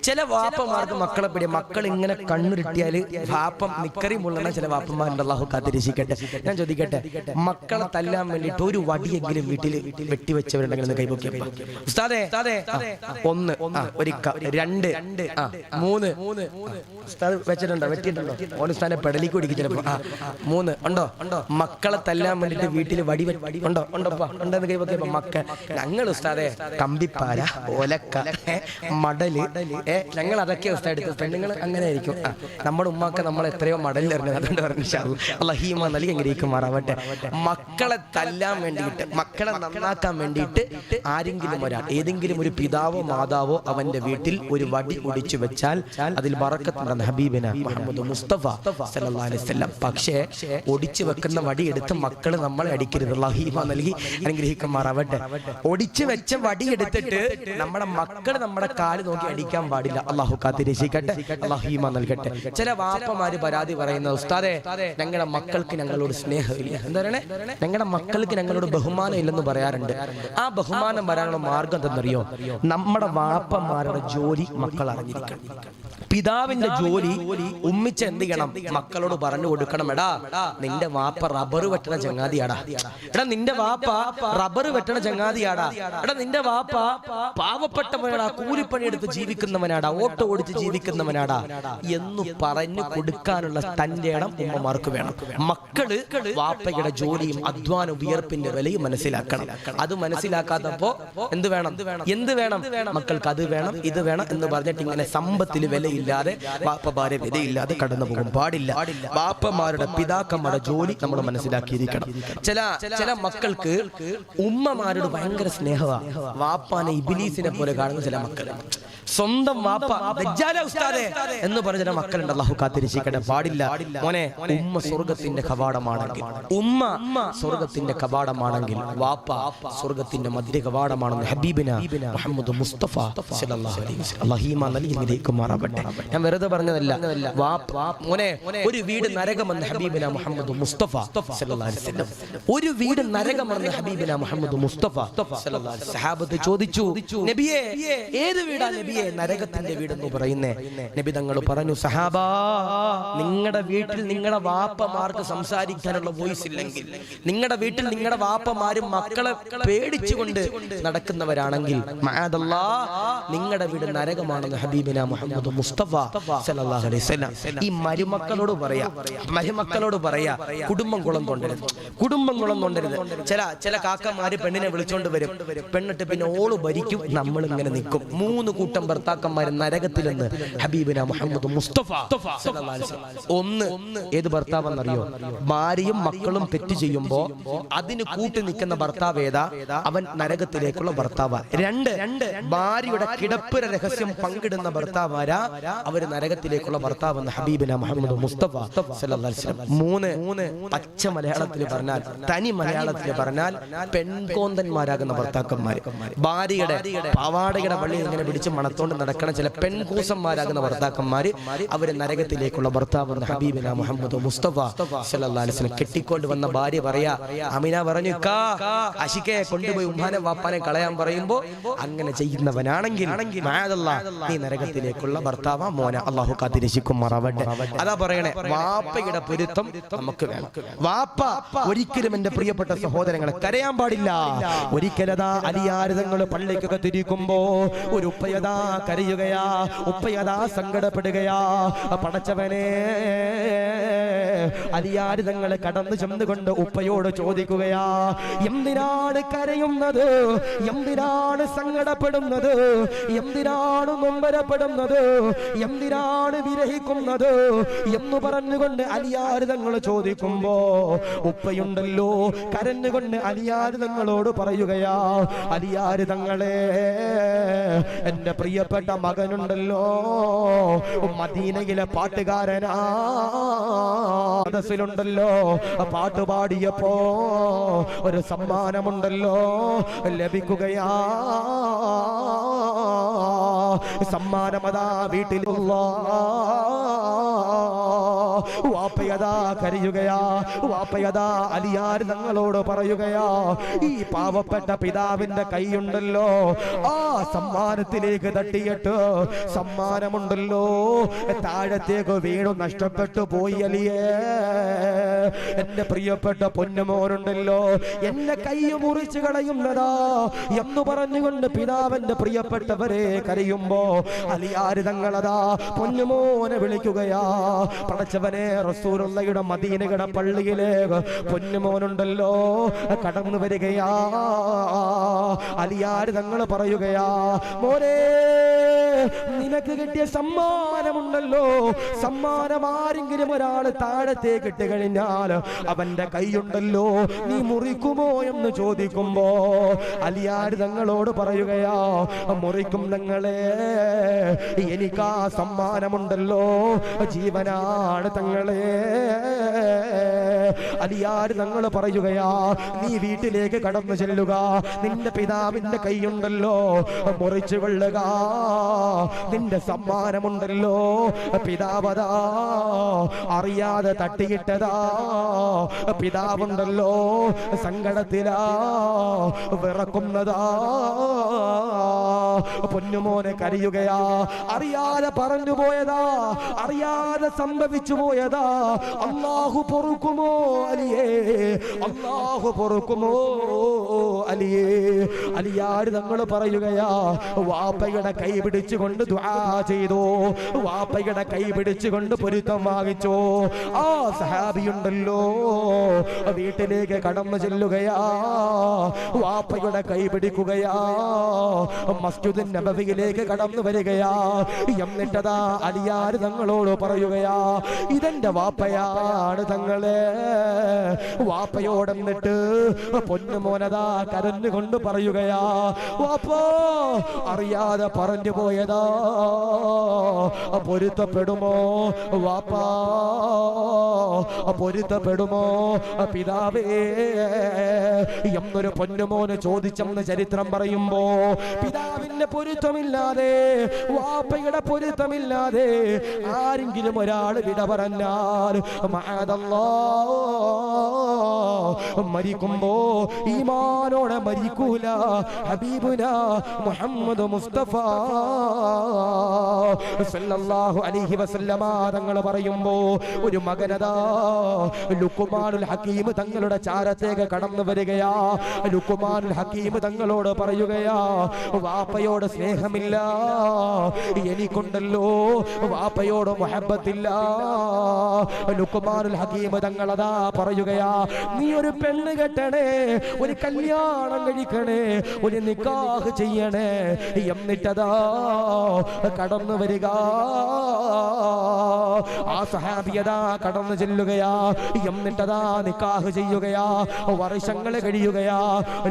ചില വാപ്പമാർക്ക് മക്കളെ പേടിയ. മക്കൾ ഇങ്ങനെ കണ്ണുരുട്ടിയാല് വാപ്പം നിക്കറി മുള്ളണ ചില വാപ്പന്മാരുണ്ട്. അല്ലാഹു കാത്തിരക്ഷിക്കട്ടെ. ഞാൻ ചോദിക്കട്ടെ, മക്കളെ തല്ലാൻ വേണ്ടിട്ട് ഒരു വടിയെങ്കിലും വീട്ടിൽ വെട്ടിവെച്ചവരുണ്ടെങ്കിൽ കൈപൊക്കിയപ്പോ ഉസ്താദേ 1 2 3 ഉസ്താദ് വെച്ചിട്ടുണ്ടോ? വെട്ടിയിട്ടുണ്ടോ? ഓനുസ്താനെ പെടലിക്ക് പിടിക്കും ചിലപ്പോ. 3 ഉണ്ടോ? മക്കളെ തല്ലാൻ വേണ്ടിട്ട് വീട്ടിൽ വടി ഉണ്ടോ? ഉണ്ടോപ്പാ ഉണ്ടെന്ന് കൈപൊക്കിയപ്പോ മക്കൾ ഞങ്ങൾ ഉസ്താദെ കമ്പിപ്പാര, ഒലക്ക, മടല്, ഞങ്ങൾ അതൊക്കെ ഉസ്താദ് എടുത്തു. പെണ്ണുങ്ങൾ അങ്ങനെ ആയിരിക്കും. നമ്മുടെ ഉമ്മാക്ക് നമ്മൾ എത്രയോ മടലിലെറിഞ്ഞത്. അതുകൊണ്ട് പറഞ്ഞു അല്ലാഹീമ നൽകി എങ്ങനെയിരിക്കുമാറാവട്ടെ. മക്കളെ തല്ലാൻ വേണ്ടിയിട്ട്, മക്കളെ നന്നാക്കാൻ വേണ്ടിയിട്ട് ആരെങ്കിലും ഒരാൾ, ഏതെങ്കിലും ഒരു പിതാവോ മാതാവോ അവന്റെ വീട്ടിൽ ഒരു വടി ഒടിച്ചു വെച്ചാൽ അതിൽ ബറക്കത്തുണ്ടെന്ന് ഹബീബിന മുഹമ്മദ് മുസ്തഫ സല്ലല്ലാഹു അലൈഹി വസല്ലം. പക്ഷേ ഒടിച്ചു വെക്കുന്ന വടി എടുത്ത് മക്കള് നമ്മളെ അടിക്കരുത്. അല്ലാഹീമ നൽകി അനുഗ്രഹിക്കുമാറാവട്ടെ. ഒടിച്ചു വെച്ച വടി എടുത്തിട്ട് നമ്മുടെ മക്കൾ നമ്മുടെ കാല് നോക്കി അടിക്കാൻ പാടില്ല. അല്ലാഹു കാത്തിരക്ഷിക്കട്ടെ. അല്ലാഹീമ നൽകട്ടെ. ചില വാപ്പമാര് പരാതി പറയുന്ന ഉസ്താദേ ഞങ്ങളുടെ മക്കൾക്ക് ഞങ്ങളോട് സ്നേഹമില്ല. എന്താ പറയണേ? ഞങ്ങളുടെ മക്കൾക്ക് ഞങ്ങളോട് ബഹുമാനം ഇല്ലെന്ന് പറയാറുണ്ട്. ആ ബഹുമാനം വരാനുള്ള മാർഗം എന്തെന്നറിയോ? നമ്മുടെ വാപ്പമാരുടെ ജോലി മക്കൾ അറിഞ്ഞിരിക്കണം. പിതാവിന്റെ ജോലി ഉമ്മിച്ച് എന്ത് ചെയ്യണം? മക്കളോട് പറഞ്ഞു കൊടുക്കണം, എടാ നിന്റെ വാപ്പ റബ്ബർ വെട്ടണ ചങ്ങാതിയാടാ, എടാ നിന്റെ വാപ്പ റബ്ബർ വെട്ടണ ചങ്ങാതിയാടാ, എടാ നിന്റെ വാപ്പ പാവപ്പെട്ടവനാടാ, കൂലിപ്പണിയെടുത്ത് ജീവിക്കുന്നവനാടാ, ഓട്ടോ ഓടിച്ച് ജീവിക്കുന്നവനാടാ എന്ന് പറഞ്ഞു കൊടുക്കാനുള്ള തന്റെ ഇടം ഉമ്മമാർക്ക് വേണം. മക്കള് വാപ്പയുടെ ജോലിയും അധ്വാന വിയർപ്പിന്റെ വിലയും മനസ്സിലാക്കണം. അത് മനസ്സിലാക്കാത്തപ്പോ എന്ത് വേണം? മക്കൾക്ക് അത് വേണം ഇത് വേണം എന്ന് പറഞ്ഞിട്ട് ഇങ്ങനെ സമ്പത്തിൽ വിലയില്ലാതെ വാപ്പമാരെ വിലയില്ലാതെ കടന്നു പോകും പാടില്ല. വാപ്പമാരുടെ പിതാക്കന്മാരുടെ ജോലി നമ്മൾ മനസ്സിലാക്കിയിരിക്കണം. ചില മക്കൾക്ക് ഉമ്മമാരോട് ഭയങ്കര സ്നേഹമാണ്. വാപ്പാനെ ഇബ്ലീസിനെ പോലെ കാണുന്ന ചില മക്കൾ. സ്വന്തം വാപ്പ ദജ്ജാല ഉസ്താദേ എന്ന് പറഞ്ഞ ചില മക്കളുണ്ട്. അല്ലാഹു കാത്തിരക്ഷിക്കട്ടെ. പാടില്ല മോനെ. ഉമ്മ സ്വർഗത്തിന്റെ കവാടമാണെങ്കിൽ, ഉമ്മ സ്വർഗത്തിന്റെ കവാടമാണെങ്കിൽ വാപ്പ സ്വർഗത്തിന്റെ മധ്യ കവാടമാണെന്ന് ഹബീബിന മുഹമ്മദ് മുസ്തഫ സല്ലല്ലാഹു അലൈഹി വസല്ലം. അല്ലാഹീമ നൽകി അനുഗ്രഹിക്കുമാറാവട്ടെ. ഞാൻ വെറുതെ പറഞ്ഞതല്ല. മോനെ ഒരു വീട് നരകമെന്ന് ഹബീബിന മുഹമ്മദ് മുസ്തഫ സല്ലല്ലാഹു അലൈഹി വസല്ലം. ഒരു വീട് നരകമെന്ന് ഹബീബിന മുഹമ്മദ് മുസ്തഫ സല്ലല്ലാഹു അലൈഹി വസല്ലം. സഹാബത്ത് ചോദിച്ചു, നബിയേ ഏത് വീടാ നബിയേ നരകത്തിന്റെ വീടെന്ന് പറയുന്നേ? നബി തങ്ങൾ പറഞ്ഞു, സഹാബാ നിങ്ങളുടെ വീട്ടിൽ നിങ്ങളുടെ വാപ്പമാർക്ക് സംസാരിക്കാനുള്ള വോയിസ് ഇല്ലെങ്കിൽ, നിങ്ങളുടെ വീട്ടിൽ നിങ്ങളുടെ വാപ്പമാരും മക്കളെ പേടിച്ചുകൊണ്ട് നടക്കുന്നവരാണെങ്കിൽ നിങ്ങളുടെ വീട് നരകമാണെന്ന് ഹബീബിന മുഹമ്മദ് മുസ്തഫ സല്ലല്ലാഹു അലൈഹി വസല്ലം. ഈ മരുമക്കളോട് പറയാ കുടുംബം കുളം കൊണ്ടരുത്. ചില കാക്കന്മാര് പെണ്ണിനെ വിളിച്ചോണ്ട് വരും. പെണ്ണിട്ട് പിന്നെ ഓള് ഭരിക്കും, നമ്മൾ ഇങ്ങനെ നിൽക്കും. 3 കൂട്ടം ഭർത്താക്കന്മാര് നരകത്തിലെന്ന് ഹബീബിന മുഹമ്മദ് മുസ്തഫ സല്ലല്ലാഹു അലൈഹി വസല്ലം. 1 ഏത് ഭർത്താവെന്നറിയോ? ഭാര്യയും മക്കളും തെറ്റ് ചെയ്യുമ്പോ അതിന് കൂട്ടി നിൽക്കുന്ന ഭർത്താവ് ഏതാ? അവൻ നരകത്തിലേക്കുള്ള ഭർത്താവ്. 2 ഭാര്യയുടെ കിടപ്പിര രഹസ്യം പങ്കിടുന്ന ഭർത്താവാരാ? അവര് നരകത്തിലേക്കുള്ള ഭർത്താവ് എന്ന് ഹബീബിന മുഹമ്മദ് മുസ്തഫ സല്ലല്ലാഹു അലൈഹി വസല്ലം. 3 പച്ച മലയാളത്തിൽ പറഞ്ഞാൽ, തനി മലയാളത്തിൽ പറഞ്ഞാൽ പെൺകോന്തന്മാരാകുന്ന ഭർത്താക്കന്മാര്. ഭാര്യയുടെ പാവാടയുടെ പള്ളി ഇങ്ങനെ പിടിച്ച് മണത്തോണ്ട് നടക്കണ ചില പെൺകൂസന്മാരാകുന്ന ഭർത്താക്കന്മാര് അവര് നരകത്തിലേക്കുള്ള ഭർത്താവ് എന്ന് ഹബീബിന മുഹമ്മദ് മുസ്തഫ സല്ലല്ലാഹു അലൈഹി വസല്ലം. കെട്ടിക്കൊണ്ട് വന്ന ഭാര്യ പറയാ, അമിന പറഞ്ഞു, അശിക്കെ കൊണ്ടുപോയി ഉമ്മാനെ വാപ്പാനെ കളയാൻ പറയുമ്പോ അങ്ങനെ ചെയ്യുന്നവനാണെങ്കിൽ നീ നരകത്തിലേക്കുള്ള ഭർത്താവാ മോന. അല്ലാഹു കാത്തിരക്ഷിക്കുമാറാവട്ടെ. അതാ പറയണേ, വാപ്പയുടെ പൊരുത്തം നമുക്ക് വേണം. വാപ്പ ഒരിക്കലും എന്റെ പ്രിയപ്പെട്ട സഹോദരങ്ങളെ കരയാൻ പാടില്ല. ഒരിക്കലതാ അലിയാരിതങ്ങൾ പള്ളിക്കൊക്കെ തിരിക്കുമ്പോ ഒരു ഉപ്പയതാ കരയുകയാ, ഉപ്പയതാ സങ്കടപ്പെടുകയാ. പടച്ചവനെ, അലിയാര് തങ്ങളെ കടന്നു ചെന്നുകൊണ്ട് ഉപ്പയോട് ചോദിക്കുകയാ, എന്തിനാണ് കരയുന്നത്, എന്തിനാണ് സങ്കടപ്പെടുന്നത്, എന്തിനാണ് നൊമ്പരപ്പെടുന്നത്, എന്തിനാണ് വിരഹിക്കുന്നത് എന്ന് പറഞ്ഞുകൊണ്ട് അലിയാര് തങ്ങൾ ചോദിക്കുമ്പോ ഉപ്പയുണ്ടല്ലോ കരഞ്ഞുകൊണ്ട് അലിയാര് തങ്ങളോട് പറയുകയാ, അലിയാര് തങ്ങളെ, എന്റെ പ്രിയപ്പെട്ട മകനുണ്ടല്ലോ മദീനയിലെ പാട്ടുകാരനാ, സദസ്സിലുണ്ടല്ലോ പാട്ടുപാടിയപ്പോ ഒരു സമ്മാനമുണ്ടല്ലോ ലഭിക്കുകയാ. സമ്മാനമതാ വീട്ടിലുള്ള വാപ്പയതാ കരയുകയാ. വാപ്പയതാ അലിയാര് തങ്ങളോട് പറയുകയാ, ഈ പാവപ്പെട്ട പിതാവിന്റെ കൈയുണ്ടല്ലോ ആ സമ്മാനത്തിലേക്ക് തട്ടിയിട്ട് സമ്മാനമുണ്ടല്ലോ താഴത്തേക്ക് വീണു നഷ്ടപ്പെട്ടു പോയി അലിയേ. എന്റെ പ്രിയപ്പെട്ട പൊന്നുമോനുണ്ടല്ലോ എന്നെ കൈ മുറിച്ചു കളയുന്നതാ എന്ന് പറഞ്ഞുകൊണ്ട് പിതാവിന്റെ പ്രിയപ്പെട്ടവരെ കരയുമ്പോ അലിയാര് തങ്ങളതാ പൊന്നുമോനെ വിളിക്കുകയാ. പടച്ചവനെ, റസൂലുള്ളാഹിയുടെ മദീനയുടെ പള്ളിയിലേക്ക് പൊന്നുമോനുണ്ടല്ലോ കടന്നു വരികയാ. അലിയാര് തങ്ങൾ പറയുകയാ, മോനെ, നിനക്ക് കിട്ടിയ സമ്മാനമുണ്ടല്ലോ, സമ്മാനം ആരെങ്കിലും ഒരാൾ താഴത്തേക്ക് ഇട്ട് കഴിഞ്ഞാൽ അവന്റെ കൈയുണ്ടല്ലോ നീ മുറിക്കുമോ എന്ന് ചോദിക്കുമ്പോ അലിയാര് തങ്ങളോട് പറയുകയാ, മുറിക്കും തങ്ങളെ, എനിക്കാ സമ്മാനമുണ്ടല്ലോ ജീവനാണ് തങ്ങളെ. അലിയാര് തങ്ങൾ പറയുകയാ, നീ വീട്ടിലേക്ക് കടന്നു ചെല്ലുക, നിന്റെ പിതാവിന്റെ കൈയുണ്ടല്ലോ മുറിച്ചു കൊള്ളുക, നിന്റെ സമ്മാനമുണ്ടല്ലോ പിതാവതാ അറിയാതെ തട്ടിയിട്ടതാ, പിതാവുണ്ടല്ലോ സങ്കടത്തിലാ വിറക്കുന്നതാ. പൊന്നുമോനെ കരയുകയാ, അറിയാതെ പറഞ്ഞു പോയതാ, അറിയാതെ സംഭവിച്ചു പോയതാ. അല്ലാഹു പൊറുക്കുമോ അലിയേ, അല്ലാഹു പൊറുക്കുമോ അലിയേ. അലിയാര് തങ്ങൾ പറയുകയാ, വാപ്പയുടെ കൈ പിടിച്ചുകൊണ്ട് ദുആ ചെയ്തു, വാപ്പയുടെ കൈ പിടിച്ചുകൊണ്ട് പൊരുത്തം വാങ്ങിച്ചു. ആ സഹാബിയുണ്ടല്ലോ വീട്ടിലേക്ക് കടന്നു ചെല്ലുകയാ, വാപ്പയുടെ കൈ പിടിക്കുകയാ, മസ്ജിദുൻ നബവിയിലേക്ക് കടന്നു വരികയാ. എന്നിട്ടതാ അലിയാര് തങ്ങളോട് പറയുകയാ, ഇതെന്റെ വാപ്പയാണ് തങ്ങളെ. വാപ്പയോടെന്നിട്ട് പൊന്നുമോനതാ കരഞ്ഞുകൊണ്ട് പറയുകയാ, വാപ്പോ അറിയാതെ പറഞ്ഞു പോയതാ, പൊരുത്തപ്പെടുമോ വാപ്പാ, പൊരുത്തപ്പെടുമോ പിതാവേ എന്നൊരു പൊന്നുമോന് ചോദിച്ചെന്ന് ചരിത്രം പറയുമ്പോ, പിതാവിന്റെ പൊരുത്തമില്ലാതെ, വാപ്പയുടെ പൊരുത്തമില്ലാതെ ആരെങ്കിലും ഒരാൾ വിട പറഞ്ഞാൽ മരിക്കുമ്പോ ഈമാനോടെ മരിക്കൂല. ഹബീബുന മുഹമ്മദ് മുസ്തഫ സല്ലല്ലാഹു അലൈഹി വസല്ലമ തങ്ങൾ പറയുമ്പോ ഒരു മകനതാ ലുഖ്മാനുൽ ഹക്കീം തങ്ങളുടെ ചാരത്തേക്ക് കടന്നു വരികയാ. ലുഖ്മാനുൽ ഹക്കീം തങ്ങളോട് പറയുകയാ, വാപ്പയോട് സ്നേഹമില്ല, എനിക്കുണ്ടല്ലോ വാപ്പയോട് മുഹബ്ബത്തില്ല. ലുഖ്മാനുൽ ഹക്കീം തങ്ങളതാ പറയുകയാ, നീ ഒരു പെണ്ണ് കെട്ടണേ, ഒരു കല്യാണം കഴിക്കണേ, ഒരു നിക്കാഹ് ചെയ്യണേ. എന്നിട്ടതാ കടന്നു വരിക. ആ സഹാബിയതാ കടന്നു ചെല്ലുകയാ. എന്നിട്ടതാ നിക്കാഹ് ചെയ്യുകയാ. വർഷങ്ങൾ കഴിയുകയാ.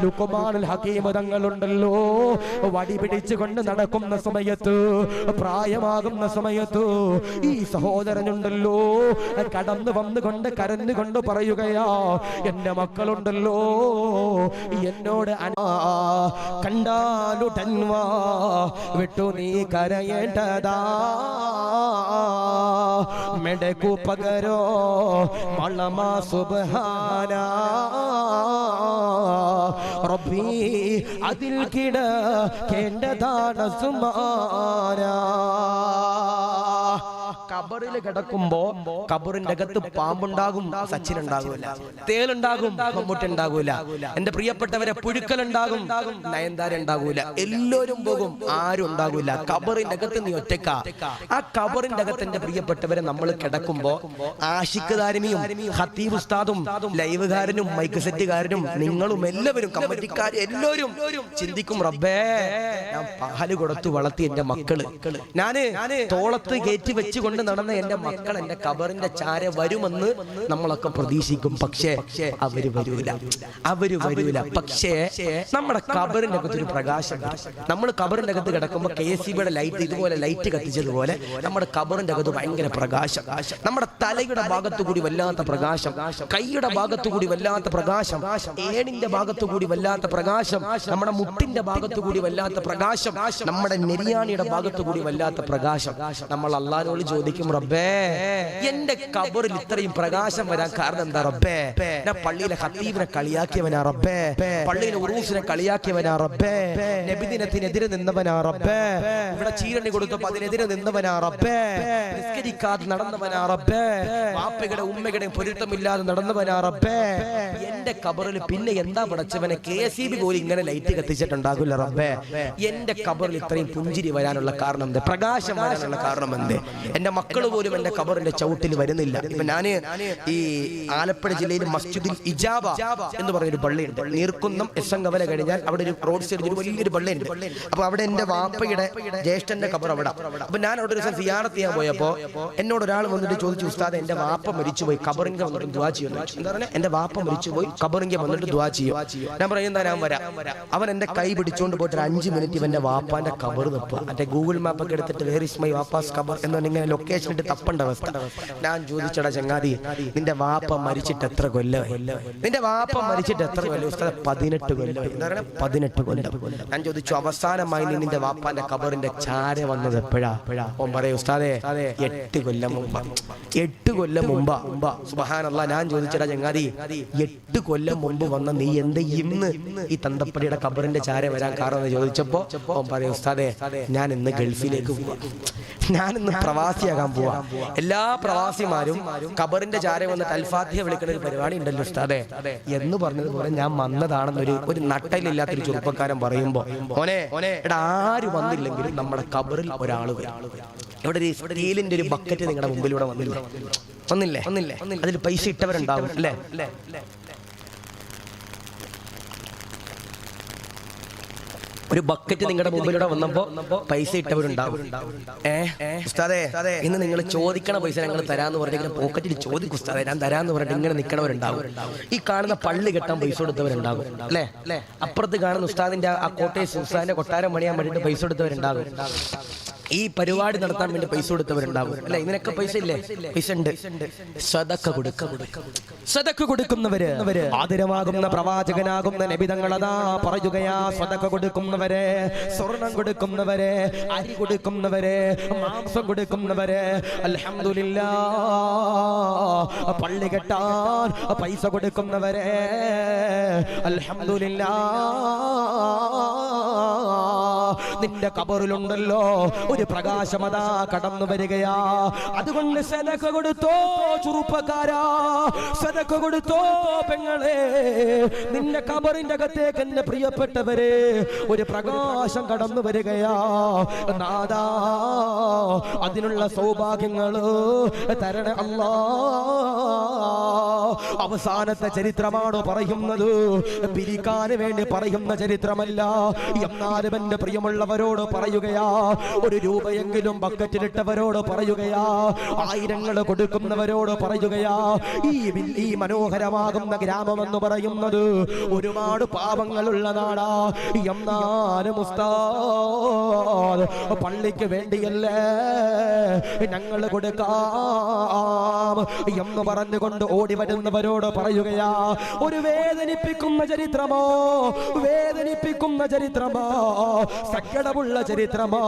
ലുഖ്മാനുൽ ഹക്കീം തങ്ങളുണ്ടല്ലോ വടി പിടിച്ചുകൊണ്ട് നടക്കുന്ന സമയത്ത്, പ്രായമാകുന്ന സമയത്ത് ഈ സഹോദരനുണ്ടല്ലോ കടന്നു വന്നുകൊണ്ട് കരഞ്ഞുകൊണ്ട് പറയുകയാ, എന്റെ മക്കളുണ്ടല്ലോ എന്നോട് കണ്ടാലുടൻവാ വിട്ടു നീ കരയേണ്ടതാ, മെടക്കു പകരോ മളമാ സുബ്ഹാന റബ്ബി അതിൽ കിടക്കേണ്ടതാണ് സുമാന. കബറിൽ കിടക്കുമ്പോ കബറിന്റെ അകത്ത് പാമ്പുണ്ടാകും, സച്ചിൻ ഉണ്ടാകൂല. തേലുണ്ടാകും, മമ്മൂട്ടി ഉണ്ടാകൂല. എന്റെ പ്രിയപ്പെട്ടവരെ, പുഴുക്കലുണ്ടാകും, നയൻതാര ഉണ്ടാകൂല. എല്ലാവരും പോകും, ആരും ഉണ്ടാകൂല. കബറിന്റെ അകത്ത് നീ ഒറ്റക്ക. ആ കബറിന്റെ അകത്ത് എന്റെ പ്രിയപ്പെട്ടവരെ നമ്മൾ കിടക്കുമ്പോ ആഷിഖ് ദാരിമിയും ഖത്തീബ് ഉസ്താദും ലൈവുകാരനും മൈക്ക് സെറ്റുകാരനും നിങ്ങളും എല്ലാവരും കമ്മിറ്റിക്കാരും എല്ലാവരും ചിന്തിക്കും, റബ്ബേ ഞാൻ പാല് കൊടുത്തു വളർത്തി എന്റെ മക്കള്, ഞാന് തോളത്ത് കയറ്റി വെച്ചുകൊണ്ട് നടന്ന എന്റെ മക്കൾ എന്റെ കബറിന്റെ ചാര വരുമെന്ന് നമ്മളൊക്കെ പ്രതീക്ഷിക്കും. പക്ഷേ അവര് വരൂല. പക്ഷേ നമ്മുടെ കബറിന്റെ അകത്ത് ഒരു പ്രകാശം. നമ്മൾ കബറിന്റെ അകത്ത് കിടക്കുമ്പോ KCBയുടെ ലൈറ്റ് ഇതുപോലെ ലൈറ്റ് കത്തിച്ചതുപോലെ നമ്മുടെ കബറിന്റെ അകത്ത് ഭയങ്കര പ്രകാശം. നമ്മുടെ തലയുടെ ഭാഗത്തു കൂടി വല്ലാത്ത പ്രകാശം, കൈയുടെ ഭാഗത്തു കൂടി വല്ലാത്ത പ്രകാശം, ഏണിന്റെ ഭാഗത്തു കൂടി വല്ലാത്ത പ്രകാശം, നമ്മുടെ മുട്ടിന്റെ ഭാഗത്തു കൂടി വല്ലാത്ത പ്രകാശം, നമ്മുടെ നെരിയാണിയുടെ ഭാഗത്തു കൂടി വല്ലാത്ത പ്രകാശം. നമ്മൾ അള്ളാഹുവിനോട് ചോദിക്കും, റബ്ബേ എന്റെ കബറിൽ ഇത്രയും പ്രകാശം വരാൻ കാരണം എന്താ റബ്ബേ? ഞാൻ പള്ളിയിലെ ഖത്തീബിനെ കളിയാക്കിയവനാ റബ്ബേ, പള്ളിയിലെ ഉറൂസിനെ കളിയാക്കിയവനാ റബ്ബേ, നബിദിനത്തിനെതിരെ നിന്നവനാ റബ്ബേ, ഇവിടെ ചീരണി കൊടുത്തപ്പോ അതിനെതിരെ നിന്നവനാ റബ്ബേ, നിസ്കരിക്കാതെ നടന്നവനാ റബ്ബേ, വാപ്പയുടെ ഉമ്മയുടെയും പൊരുത്തമില്ലാതെ നടന്നവനാ റബ്ബേ. എന്റെ കബറിൽ പിന്നെ എന്താ പടച്ചവനെ? KCB പോലും ഇങ്ങനെ ലൈറ്റ് കത്തിച്ചിട്ടുണ്ടാകില്ല റബ്ബേ. എന്റെ കബറിൽ ഇത്രയും പുഞ്ചിരി വരാനുള്ള കാരണം എന്ത്? പ്രകാശം വരാനുള്ള കാരണം എന്ത്? എന്റെ മക്കൾ പോലും എന്റെ കബറിന്റെ ചവിട്ടിൽ വരുന്നില്ല. ഇപ്പൊ ഞാന് ഈ ആലപ്പുഴ ജില്ലയിൽ മസ്ജിദുൽ ഇജാബ എന്ന് പറഞ്ഞൊരു പള്ളിയുണ്ട്. നീർക്കുന്നം SM കവല കഴിഞ്ഞാൽ അവിടെ ഒരു റോഡ് സൈഡിൽ ഒരു വലിയൊരു പള്ളിയുണ്ട്. അപ്പൊ അവിടെ എന്റെ വാപ്പയുടെ ജ്യേഷ്ഠന്റെ കബർ അവിടെ. അപ്പൊ ഞാൻ അവിടെ ഒരു ദിവസം സിയാറത്ത് ചെയ്യാൻ പോയപ്പോ എന്നോട് ഒരാൾ വന്നിട്ട് ചോദിച്ചു, ഉസ്താദ് എന്റെ വാപ്പ മരിച്ചുപോയി, കബറിങ്ക വന്നിട്ട് ദുആ ചെയ്യുന്നു. എന്താ പറഞ്ഞ? എന്റെ വാപ്പ മരിച്ചുപോയി, കബറിങ്ക വന്നിട്ട് ദുആ ചെയ്യും. ഞാൻ പറയുന്ന ഞാൻ വരാം. അവൻ എന്റെ കൈ പിടിച്ചോണ്ട് പോയിട്ട് 5 മിനിറ്റ് ഇവന്റെ വാപ്പാന്റെ കബർ തപ്പുക. മറ്റേ ഗൂഗിൾ മാപ്പ് ഒക്കെ എടുത്തിട്ട് വേർ ഇസ് മൈ വാപ്പാസ് കബർ എന്ന് ഇങ്ങനെ ലൊക്കേഷൻ ഇട്ട് തപ്പേണ്ട അവസ്ഥ. ഞാൻ ചോദിച്ചടാ ചങ്ങാതി, നിന്റെ വാപ്പ മരിച്ചിട്ട് എത്ര കൊല്ലം? നിന്റെ വാപ്പ മരിച്ചിട്ട് എത്ര കൊല്ലം? ഉസ്താദ് 18 കൊല്ലം. എന്താ പറയുക? 18 കൊല്ലം. ഞാൻ ചോദിച്ചു, അവസാനമായി നീ നിന്റെ വാപ്പാന്റെ കബറിന്റെ ചാര വന്നത് എപ്പോഴാ? ഓൻ പറയും, ഉസ്താദേ 8 കൊല്ലം മുമ്പ്. 8 കൊല്ലം മുമ്പാ. സുബ്ഹാനല്ലാഹ്. ഞാൻ ചോദിച്ചടാ ചങ്ങാതി, 8 കൊല്ലം മുമ്പ് വന്ന നീ എന്ത് ഇന്ന് ഈ തന്തപ്പടിയുടെ കബറിന്റെ ചാര വരാൻ കാരണം എന്ന് ചോദിച്ചപ്പോ ഓൻ പറയും, ഉസ്താദേ ഞാൻ ഇന്ന് ഗൾഫിലേക്ക് പോവാ, ഞാൻ ഇന്ന് പ്രവാസിയാകാൻ പോവാ. എല്ലാ പ്രവാസിമാരും കബറിന്റെ ചാര വന്ന് അൽഫാത്തിഹ വിളിക്കുന്ന ഒരു പരിപാടി ഉണ്ടല്ലോ ഉസ്താദേ എന്ന് പറഞ്ഞതുപോലെ ഞാൻ വന്നതാണെന്നൊരു നട്ടയിലില്ലാത്തൊരു ചെറുപ്പക്കാരൻ പറയുമ്പോ, ഓനെ എടാ ആര് വന്നില്ലെങ്കിലും നമ്മുടെ കബറിൽ ഒരാൾ വരും. ഇവിടെ ഒരു സ്റ്റീലിന്റെ ഒരു ബക്കറ്റ് നിങ്ങളുടെ മുമ്പിലൂടെ വന്നില്ലേ? അതിൽ പൈസ ഇട്ടവരുണ്ടാവും അല്ലേ? ഒരു ബക്കറ്റ് നിങ്ങളുടെ മുമ്പിലൂടെ വന്നപ്പോ പൈസ ഇട്ടവരുണ്ടാവും. ഉസ്താദേ ഇന്ന് നിങ്ങൾ ചോദിക്കണ പൈസ ഞങ്ങൾ തരാന്ന് പറഞ്ഞിട്ട് പോക്കറ്റിൽ ചോദിക്കും, ഉസ്താദേ ഞാൻ തരാന്ന് പറഞ്ഞിട്ട് ഇങ്ങനെ നിൽക്കണവരുണ്ടാവും. ഈ കാണുന്ന പള്ളി കെട്ടാൻ പൈസ കൊടുത്തവരുണ്ടാകും അല്ലേ? അപ്പുറത്ത് കാണുന്ന ഉസ്താദിന്റെ ആ കോട്ടേഴ്സ് ഉസ്താദിന്റെ കൊട്ടാരം പണിയാൻ വേണ്ടിയിട്ട് പൈസ കൊടുത്തവരുണ്ടാകും. ഈ പരിപാടി നടത്താൻ വേണ്ടി പൈസ കൊടുത്തവരുണ്ടാകും അല്ലെ? ഇതിനൊക്കെ പൈസ ഇല്ലേ? പൈസ ഉണ്ട്. സദഖ കൊടുക്കുന്നവര്, ആദരവാകുന്ന പ്രവാചകനാകുന്ന നബി തങ്ങളതാ പറയുകയാ, സദഖ കൊടുക്കുന്നവരെ, സ്വർണം കൊടുക്കുന്നവരെ, അരി കൊടുക്കുന്നവരെ, മാംസം കൊടുക്കുന്നവരെ, അൽഹംദുലില്ലാഹ് പള്ളി കെട്ടാൻ പൈസ കൊടുക്കുന്നവരെ, അൽഹംദുലില്ലാഹ് നിന്റെ കബറിലുണ്ടല്ലോ ഒരു പ്രകാശമതാ കടന്നു വരികയാ. അതുകൊണ്ട് സദഖ കൊടുത്തോ ചെറുപ്പക്കാരാ, സദഖ കൊടുത്തോ പെങ്ങളെ. നിന്റെ കബറിന്റെ അകത്തേക്ക് എന്റെ പ്രിയപ്പെട്ടവരെ ഒരു പ്രകാശം കടന്നു വരികയാ. നാദാ അതിനുള്ള സൗഭാഗ്യങ്ങള് തരണേ അല്ലാ. അവസാനത്തെ ചരിത്രമാണ് പറയുന്നത്, പിരിക്കാൻ വേണ്ടി പറയുന്ന ചരിത്രമല്ല. എന്നാലും എന്റെ പ്രിയമുള്ളവരോട് പറയുകയാ, ഒരു രൂപയെങ്കിലും ബക്കറ്റിലിട്ടവരോട് പറയുകയാ, ആയിരങ്ങൾ കൊടുക്കുന്നവരോട് പറയുകയാ, ഈ മനോഹരമാകുന്ന ഗ്രാമമെന്ന് പറയുന്നത് ഒരുപാട് പാവങ്ങളുള്ള നാടാ. എന്നാലും ഉസ്താദ് പള്ളിക്ക് വേണ്ടിയല്ലേ ഞങ്ങൾ കൊടുക്കാം എന്ന് പറഞ്ഞുകൊണ്ട് ഓടി വരുന്നവരോട് പറയുകയാ, ഒരു വേദനിപ്പിക്കുന്ന ചരിത്രമോ, വേദനിപ്പിക്കുന്ന ചരിത്രമോ, സങ്കടമുള്ള ചരിത്രമോ.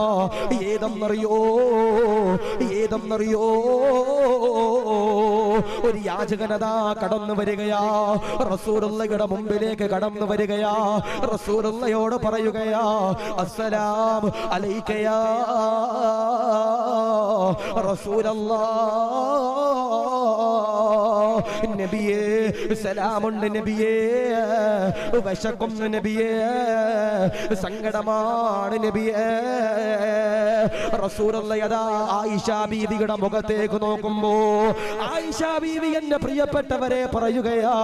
ഏതെന്നറിയോ? ഒരു യാചകനതാ കടന്നു വരികയാ, റസൂലുള്ളാഹിയുടെ മുമ്പിലേക്ക് കടന്നു വരികയാ. റസൂലുള്ളാഹിയോട് പറയുകയാ, അസ്സലാമു അലൈക യാ റസൂലല്ലാഹ്. നബിയേ സലാമുണ്ട് നബിയേ, വിശക്കുന്നു നബിയേ, സങ്കടമാണ് നബിയേ. റസൂലുള്ളാഹി അതാ ആയിഷ ബീവിയുടെ മുഖത്തേക്ക് നോക്കുമ്പോ ആയിഷ ബീവി എന്റെ പ്രിയപ്പെട്ടവരെ പറയുകയാ,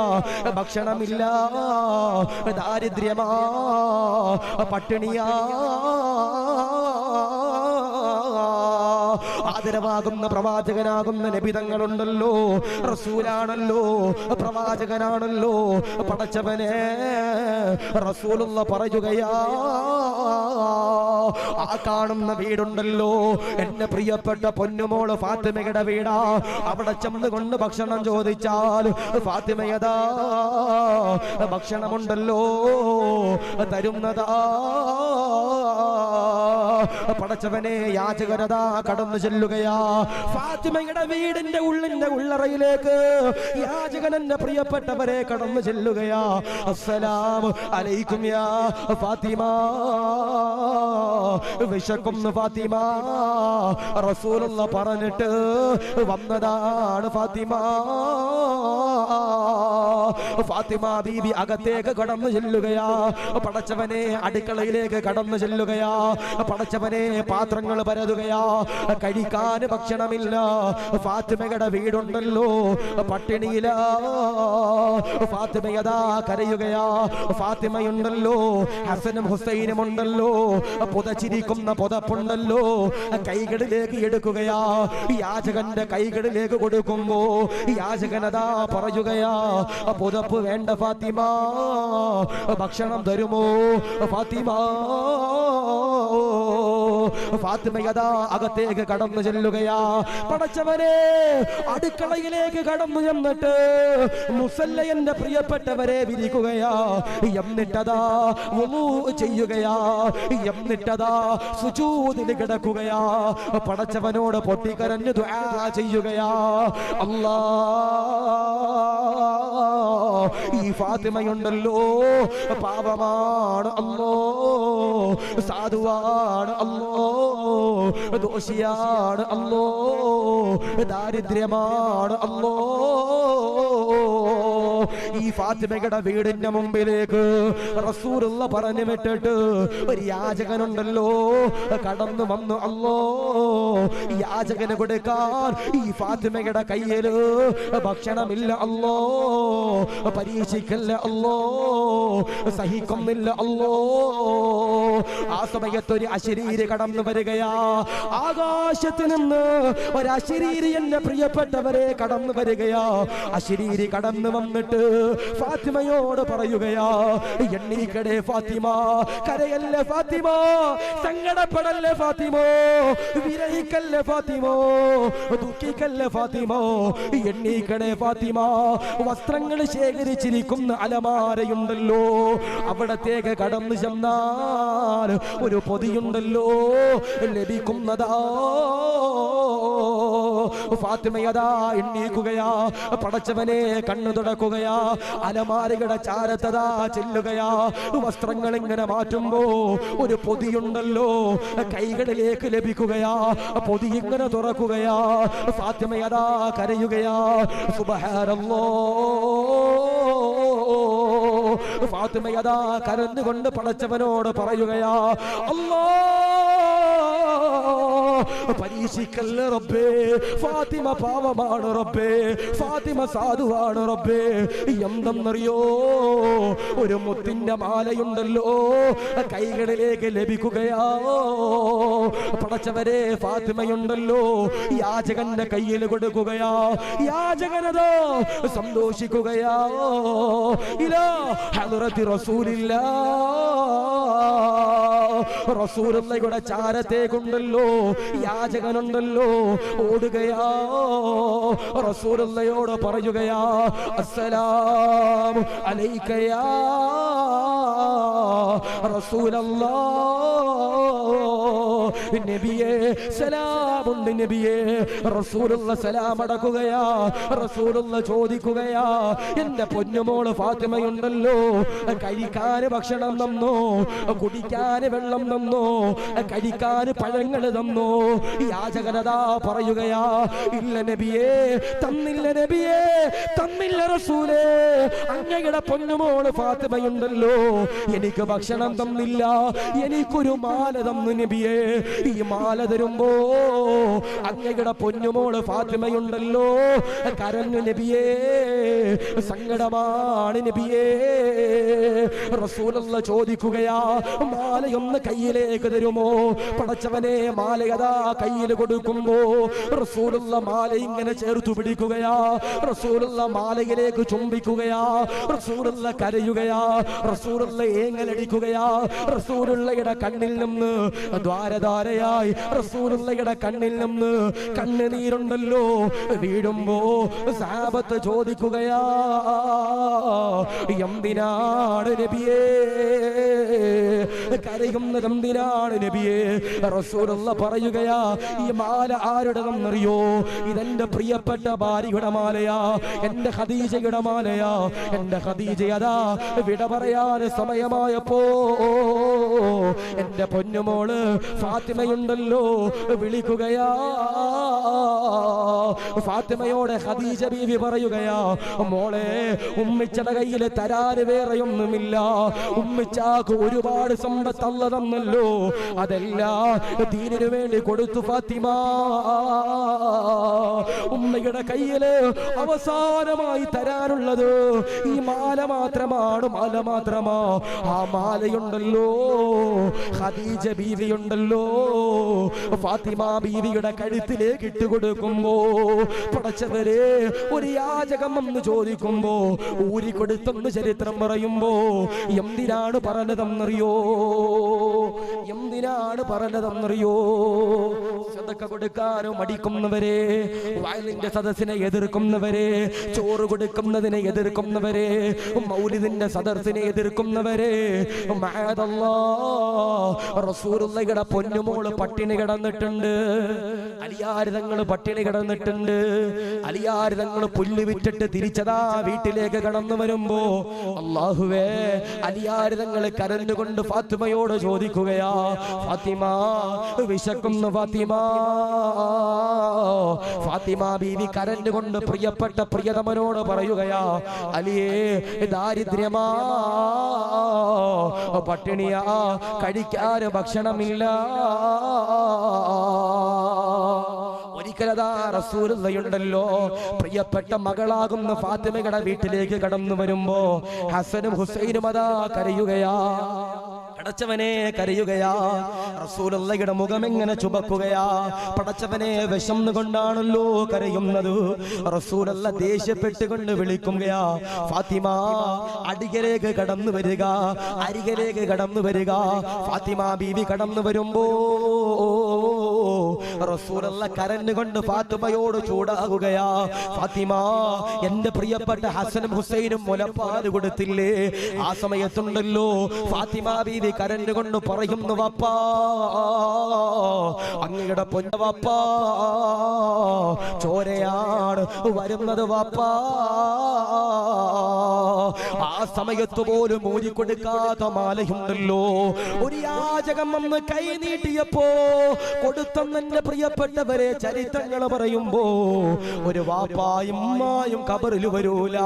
ഭക്ഷണമില്ല, ദാരിദ്ര്യമാ, പട്ടിണിയാ. ആദരവാകുന്ന പ്രവാചകനാകുന്ന നബി തങ്ങളുണ്ടല്ലോ, റസൂലാണല്ലോ, പ്രവാചകനാണല്ലോ. പടച്ചവനെ റസൂലുള്ള പറയുകയാ, ആ കാണുന്ന വീടുണ്ടല്ലോ എന്റെ പ്രിയപ്പെട്ട പൊന്നുമോള് ഫാത്തിമയുടെ വീടാ. അവിടെ ചെന്നുകൊണ്ട് ഭക്ഷണം ചോദിച്ചാൽ ഫാത്തിമയതാ ഭക്ഷണമുണ്ടല്ലോ തരുന്നതാ. പടച്ചവനെ യാചകരതാ കടന്നു ചെല്ലുകയാ ഫാത്തിമയുടെ വീടിന്റെ ഉള്ളറയിലേക്ക്. യാചകൻ എന്റെ പ്രിയപ്പെട്ടവരെ കടന്നു ചെല്ലുകയാ. അസ്സലാമു അലൈക്കും യാ ഫാത്തിമ, വിശക്കുന്നു ഫാത്തിമ. റസൂലുള്ള പറഞ്ഞിട്ട് വന്നതാണ് ഫാത്തിമ. ഫാത്തിമ ബീബി അകത്തേക്ക് കടന്നു ചെല്ലുകയാ. പടച്ചവനെ അടുക്കളയിലേക്ക് കടന്നു ചെല്ലുകയാ. പടച്ചവനെ പാത്രങ്ങൾ പരതുകയാ. കഴിക്കാൻ ഭക്ഷണമില്ല. ഫാത്തിമയുടെ വീടുണ്ടല്ലോ പട്ടിണിയില. ഫാത്തിമയതാ കരയുകയാ. ഫാത്തിമയുണ്ടല്ലോ ഹസനും ഹുസൈനും ഉണ്ടല്ലോ, പുതച്ചിരിക്കുന്ന പുതപ്പുണ്ടല്ലോ, കൈകളിലേക്ക് എടുക്കുകയാ. യാചകന്റെ കൈകളിലേക്ക് കൊടുക്കുമ്പോ യാചകനതാ പറയുകയാ, പുതപ്പ് വേണ്ട ഫാത്തിമ, ഭക്ഷണം തരുമോ ഫാത്തിമ. ഫാത്തിമയതാ അകത്തേക്ക് കടന്നു ചെല്ലുകയാ. പടച്ചവരെ അടുക്കളയിലേക്ക് കടന്നു ചെന്നിട്ട് മുസല്ല എന്റെ പ്രിയപ്പെട്ടവരെ വിരിക്കുകയാ. എന്നിട്ടതാ വുളൂ ചെയ്യുകയാ. എന്നിട്ടതാ സുജൂദിൽ കിടക്കുകയാ. പടച്ചവനോട് പൊട്ടിക്കരഞ്ഞു ദുആ ചെയ്യുകയാ. അല്ലാ, ഈ ഫാത്തിമയുണ്ടല്ലോ പാപമാണ് അല്ലോ, സാധുവാണ് അല്ലോ, ദോഷിയാണ് അല്ലോ, ദാരിദ്ര്യമാണ് അല്ലോ. ഈ ഫാത്തിമയുടെ വീടിന്റെ മുമ്പിലേക്ക് റസൂലുള്ള പറഞ്ഞു വിട്ടിട്ട് ഒരു യാചകനുണ്ടല്ലോ കടന്നു വന്നു. അല്ലോ, യാചകന് കൊടുക്കാൻ ഈ ഫാത്തിമയുടെ കയ്യില് ഭക്ഷണമില്ല. അല്ലോ, പരീക്ഷിക്കല്ല അല്ലോ, സഹിക്കുന്നില്ല അല്ലോ. ആ സമയത്ത് ഒരു അശരീരി കടന്നു വരികയാ. ആകാശത്ത് നിന്ന് ഒരു അശരീരി എന്റെ പ്രിയപ്പെട്ടവരെ കടന്നു വരികയാ. അശരീരി കടന്നു വന്നിട്ട് ഫാത്തിമയോട് പറയുകയാ, എണ്ണീക്കടേ ഫാത്തിമ, കരയല്ലേ ഫാത്തിമ, സങ്കടപ്പെടല്ലേ ഫാത്തിമ, വിരഹിക്കല്ലേ ഫാത്തിമ, ദുഃഖിക്കല്ലേ ഫാത്തിമ, എണ്ണീക്കടേ ഫാത്തിമ. വസ്ത്രങ്ങൾ ശേഖരിച്ചിരിക്കുന്ന അലമാരയുണ്ടല്ലോ, അവിടത്തേക്ക് കടന്നു ചെന്നാൽ ഒരു പൊതിയുണ്ടല്ലോ ലഭിക്കുന്നതാ. ഫാത്തിമയതാ എണ്ണീക്കുകയാ. പടച്ചവനെ കണ്ണു തുടക്കുകയാ. അലമാരയുടെ ചാരത്തതാ ചെല്ലുകയാ. വസ്ത്രങ്ങൾ ഇങ്ങനെ മാറ്റുമ്പോ ഒരു പൊതിയുണ്ടല്ലോ കൈകളിലേക്ക് ലഭിക്കുകയാ. പൊതി ഇങ്ങനെ തുറക്കുകയാ. ഫാത്തിമയതാ കരയുകയാ. സുബ്ഹാനല്ലാഹ്. ഫാത്തിമയതാ കരഞ്ഞുകൊണ്ട് പടച്ചവനോട് പറയുകയാ, അല്ലാ, പരീക്ഷിക്കല്ലേ റബ്ബേ, ഫാത്തിമ പാവമാണ് റബ്ബേ, ഫാത്തിമ സാധുവാണ് റബ്ബേ. എന്തെന്നറിയോ, ഒരു മുത്തിന്റെ മാലയുണ്ടല്ലോ കൈകളിലേക്ക് ലഭിക്കുകയാ. പടച്ചവരെ ഫാത്തിമയുണ്ടല്ലോ യാചകന്റെ കയ്യിൽ കൊടുക്കുകയാ. യാചകനതോ സന്തോഷിക്കുകയാ. ഇലാ ഹദ്റത്തി റസൂലില്ലാഹ്. റസൂലുള്ളാഹിയുടെ ചാരത്തേക്കുണ്ടല്ലോ യാചകനുണ്ടല്ലോ ഓടുകയാ. റസൂലുള്ളാഹിയോട് പറയുകയാ, അസ്സലാമു അലൈക യാ റസൂലല്ലാഹ്. നബിയേ സലാമുണ്ട് നബിയേ. റസൂലുള്ള സലാം അടക്കുകയാ. റസൂലുള്ള ചോദിക്കുകയാ, എന്റെ പൊന്നുമോള് ഫാത്തിമയുണ്ടല്ലോ, കഴിക്കാൻ ഭക്ഷണം തന്നോ, കുടിക്കാൻ വെള്ളം തന്നോ, കഴിക്കാൻ പഴങ്ങൾ തന്നോ? യാചകനതാ പറയുകയാ, ഇല്ല നബിയേ, തന്നില്ല നബിയേ, തന്നില്ല റസൂലേ. അങ്ങയുടെ പൊന്നുമോള് ഫാത്തിമയുണ്ടല്ലോ, എനിക്ക് ഭക്ഷണം തന്നില്ല, എനിക്കൊരു മാല തന്നു നബിയേ. ഈ മാല തരുമ്പോ അങ്ങയുടെ പൊന്നുമോള് ഫാത്തിമയുണ്ടല്ലോ, കരഞ്ഞു നബിയേ, സങ്കടമാണ് നബിയേ. റസൂലുള്ള ചോദിക്കുകയാ, മാലയൊന്ന് കയ്യിലേക്ക് തരുമോ? പടച്ചവനെ, മാലയതാ കയ്യിൽ കൊടുക്കുമ്പോ റസൂലുള്ള മാല ഇങ്ങനെ ചേർത്തു പിടിക്കുകയാ. റസൂലുള്ള മാലയിലേക്ക് ചുംബിക്കുകയാ. റസൂലുള്ള കരയുകയാ. റസൂലുള്ള ഏങ്ങലടിക്കുകയാ. റസൂലുള്ളയുടെ കണ്ണിൽ നിന്ന് ദ്വാരധാരയായി റസൂലുള്ളയുടെ കണ്ണിൽ നിന്ന് കണ്ണുനീരുണ്ടല്ലോ വീഴുമ്പോ സഹാബത്ത് ചോദിക്കുകയാ, എന്തിനാണ് നബിയേ കരയുന്നത്, എന്തിനാണ് നബിയേ? റസൂലുള്ള പറയുകയാ, ഈ മാല ആരുടെതെന്നറിയോ? ഇതെന്റെ പ്രിയപ്പെട്ട ഭാര്യയുടെ മാലയാ, എന്റെ ഖദീജയുടെ മാലയാ. എന്റെ ഖദീജ അതാ വിട പറയാൻ സമയമായപ്പോ എന്റെ പൊന്നുമോള് ഫാത്തിമയുണ്ടല്ലോ വിളിക്കുകയാ. ഫാത്തിമയോടെ ഖദീജ ബീവി പറയുകയാ, മോളെ, ഉമ്മിച്ചയുടെ കയ്യിൽ തരാൻ വേറെയൊന്നുമില്ല, ഉമ്മിച്ചാക്ക് ഒരുപാട് സമ്പത്ത് അല്ലാഹു തന്നല്ലോ, അതെല്ലാം ദീനിനു വേണ്ടി കൊടുത്തു ഫാത്തിമ. ഉമ്മയുടെ കയ്യില് അവസാനമായി തരാനുള്ളത് ഈ മാല മാത്രമാണ്, മാല മാത്രമാ. ആ മാലയുണ്ടല്ലോ, ഖദീജ ബീവിയുണ്ടല്ലോ, ഫാത്തിമ ബീവിയുടെ കഴുത്തിലേക്ക് ഇട്ടുകൊടുക്കുമ്പോ പടച്ചവരെ, ഒരു യാചകം എന്ന് ചോദിക്കുമ്പോ ഊരിക്കൊടുത്തെന്ന് ചരിത്രം പറയുമ്പോ എന്തിനാണ് പറഞ്ഞതെന്നറിയോ? എന്തിനാണ് പറഞ്ഞതെന്നറിയോ? സദഖ കൊടുക്കാനും മടിക്കുന്നവരെ, വയലിന്റെ സദസ്സിനെ എതിർക്കുന്നവരെ, ചോറ് കൊടുക്കുന്നതിനെ എതിർക്കുന്നവരെ, മൗലിദിന്റെ സദസ്സിനെ എതിർക്കുന്നവരെ, റസൂലുള്ളാഹിയുടെ പൊന്നുമോള് പട്ടിണി കിടന്നിട്ടുണ്ട്, അലിയാര് തങ്ങൾ പട്ടിണി കിടന്നിട്ടുണ്ട്. അലിയാര് തങ്ങൾ പുല്ല് വിറ്റിട്ട് തിരിച്ചതാ വീട്ടിലേക്ക് കടന്നു വരുമ്പോ അല്ലാഹുവേ, അലിയാര് തങ്ങൾ കരഞ്ഞുകൊണ്ട് ഫാത്തിമയോട് ചോദിക്കുകയാ, ഫാത്തിമ വിശക്കുന്നു ഫാത്തിമ. ഫാത്തിമ ബീവി കരഞ്ഞുകൊണ്ട് പ്രിയപ്പെട്ട പ്രിയതമനോട് പറയുകയാ, അലിയേ ദാരിദ്ര്യമാ, പട്ടിണിയാ, കഴിക്കാൻ ഭക്ഷണമില്ല. ഒരിക്കലതാ റസൂലുള്ളാഹിയുണ്ടല്ലോ പ്രിയപ്പെട്ട മകളാകുന്ന ഫാത്തിമയുടെ വീട്ടിലേക്ക് കടന്നു വരുമ്പോ ഹസനും ഹുസൈനും അതാ കരയുകയാ. പടച്ചവനെ കരയുകയാ. റസൂലുള്ളാഹിയുടെ മുഖം എങ്ങനെ ചുവക്കുകയാ. പടച്ചവനെ വിശന്നുകൊണ്ടാണല്ലോ കരയുന്നത്. റസൂലുള്ളാഹി ദേഷ്യപ്പെട്ടുകൊണ്ട് വിളിക്കുകയാ, ഫാത്തിമ അരികിലേക്ക് കടന്നു വരിക, അരികിലേക്ക് കടന്നു വരിക. ഫാത്തിമ ബീവി കടന്നു വരുമ്പോ റസൂലുള്ളാഹി കരഞ്ഞുകൊണ്ട് ഫാത്തിമയോട് ചൂടാകുകയാ, ഫാത്തിമ, എന്റെ പ്രിയപ്പെട്ട ഹസനും ഹുസൈനും മുലപ്പാല് കൊടുത്തില്ലേ? ആ സമയത്തുണ്ടല്ലോ ഫാത്തിമ ബീവി കരഞ്ഞുകൊണ്ട് പറയുന്നു, വാപ്പാ, അങ്ങയുടെ പൊന്ന വാപ്പാ, ചോരയാണ് വരുന്നത് വാപ്പാ. ആ സമയത്ത് പോലും ഊരിക്കൊടുക്കാത്ത മാലയുണ്ടല്ലോ. ഒരു യാചകം വന്ന് കൈ നീട്ടിയപ്പോ കൊടുത്തെന്നെ പ്രിയപ്പെട്ടവരെ ചരിത്രങ്ങൾ പറയുമ്പോ ഒരു വാപ്പായും ഉമ്മായും ഖബറിൽ വരൂല,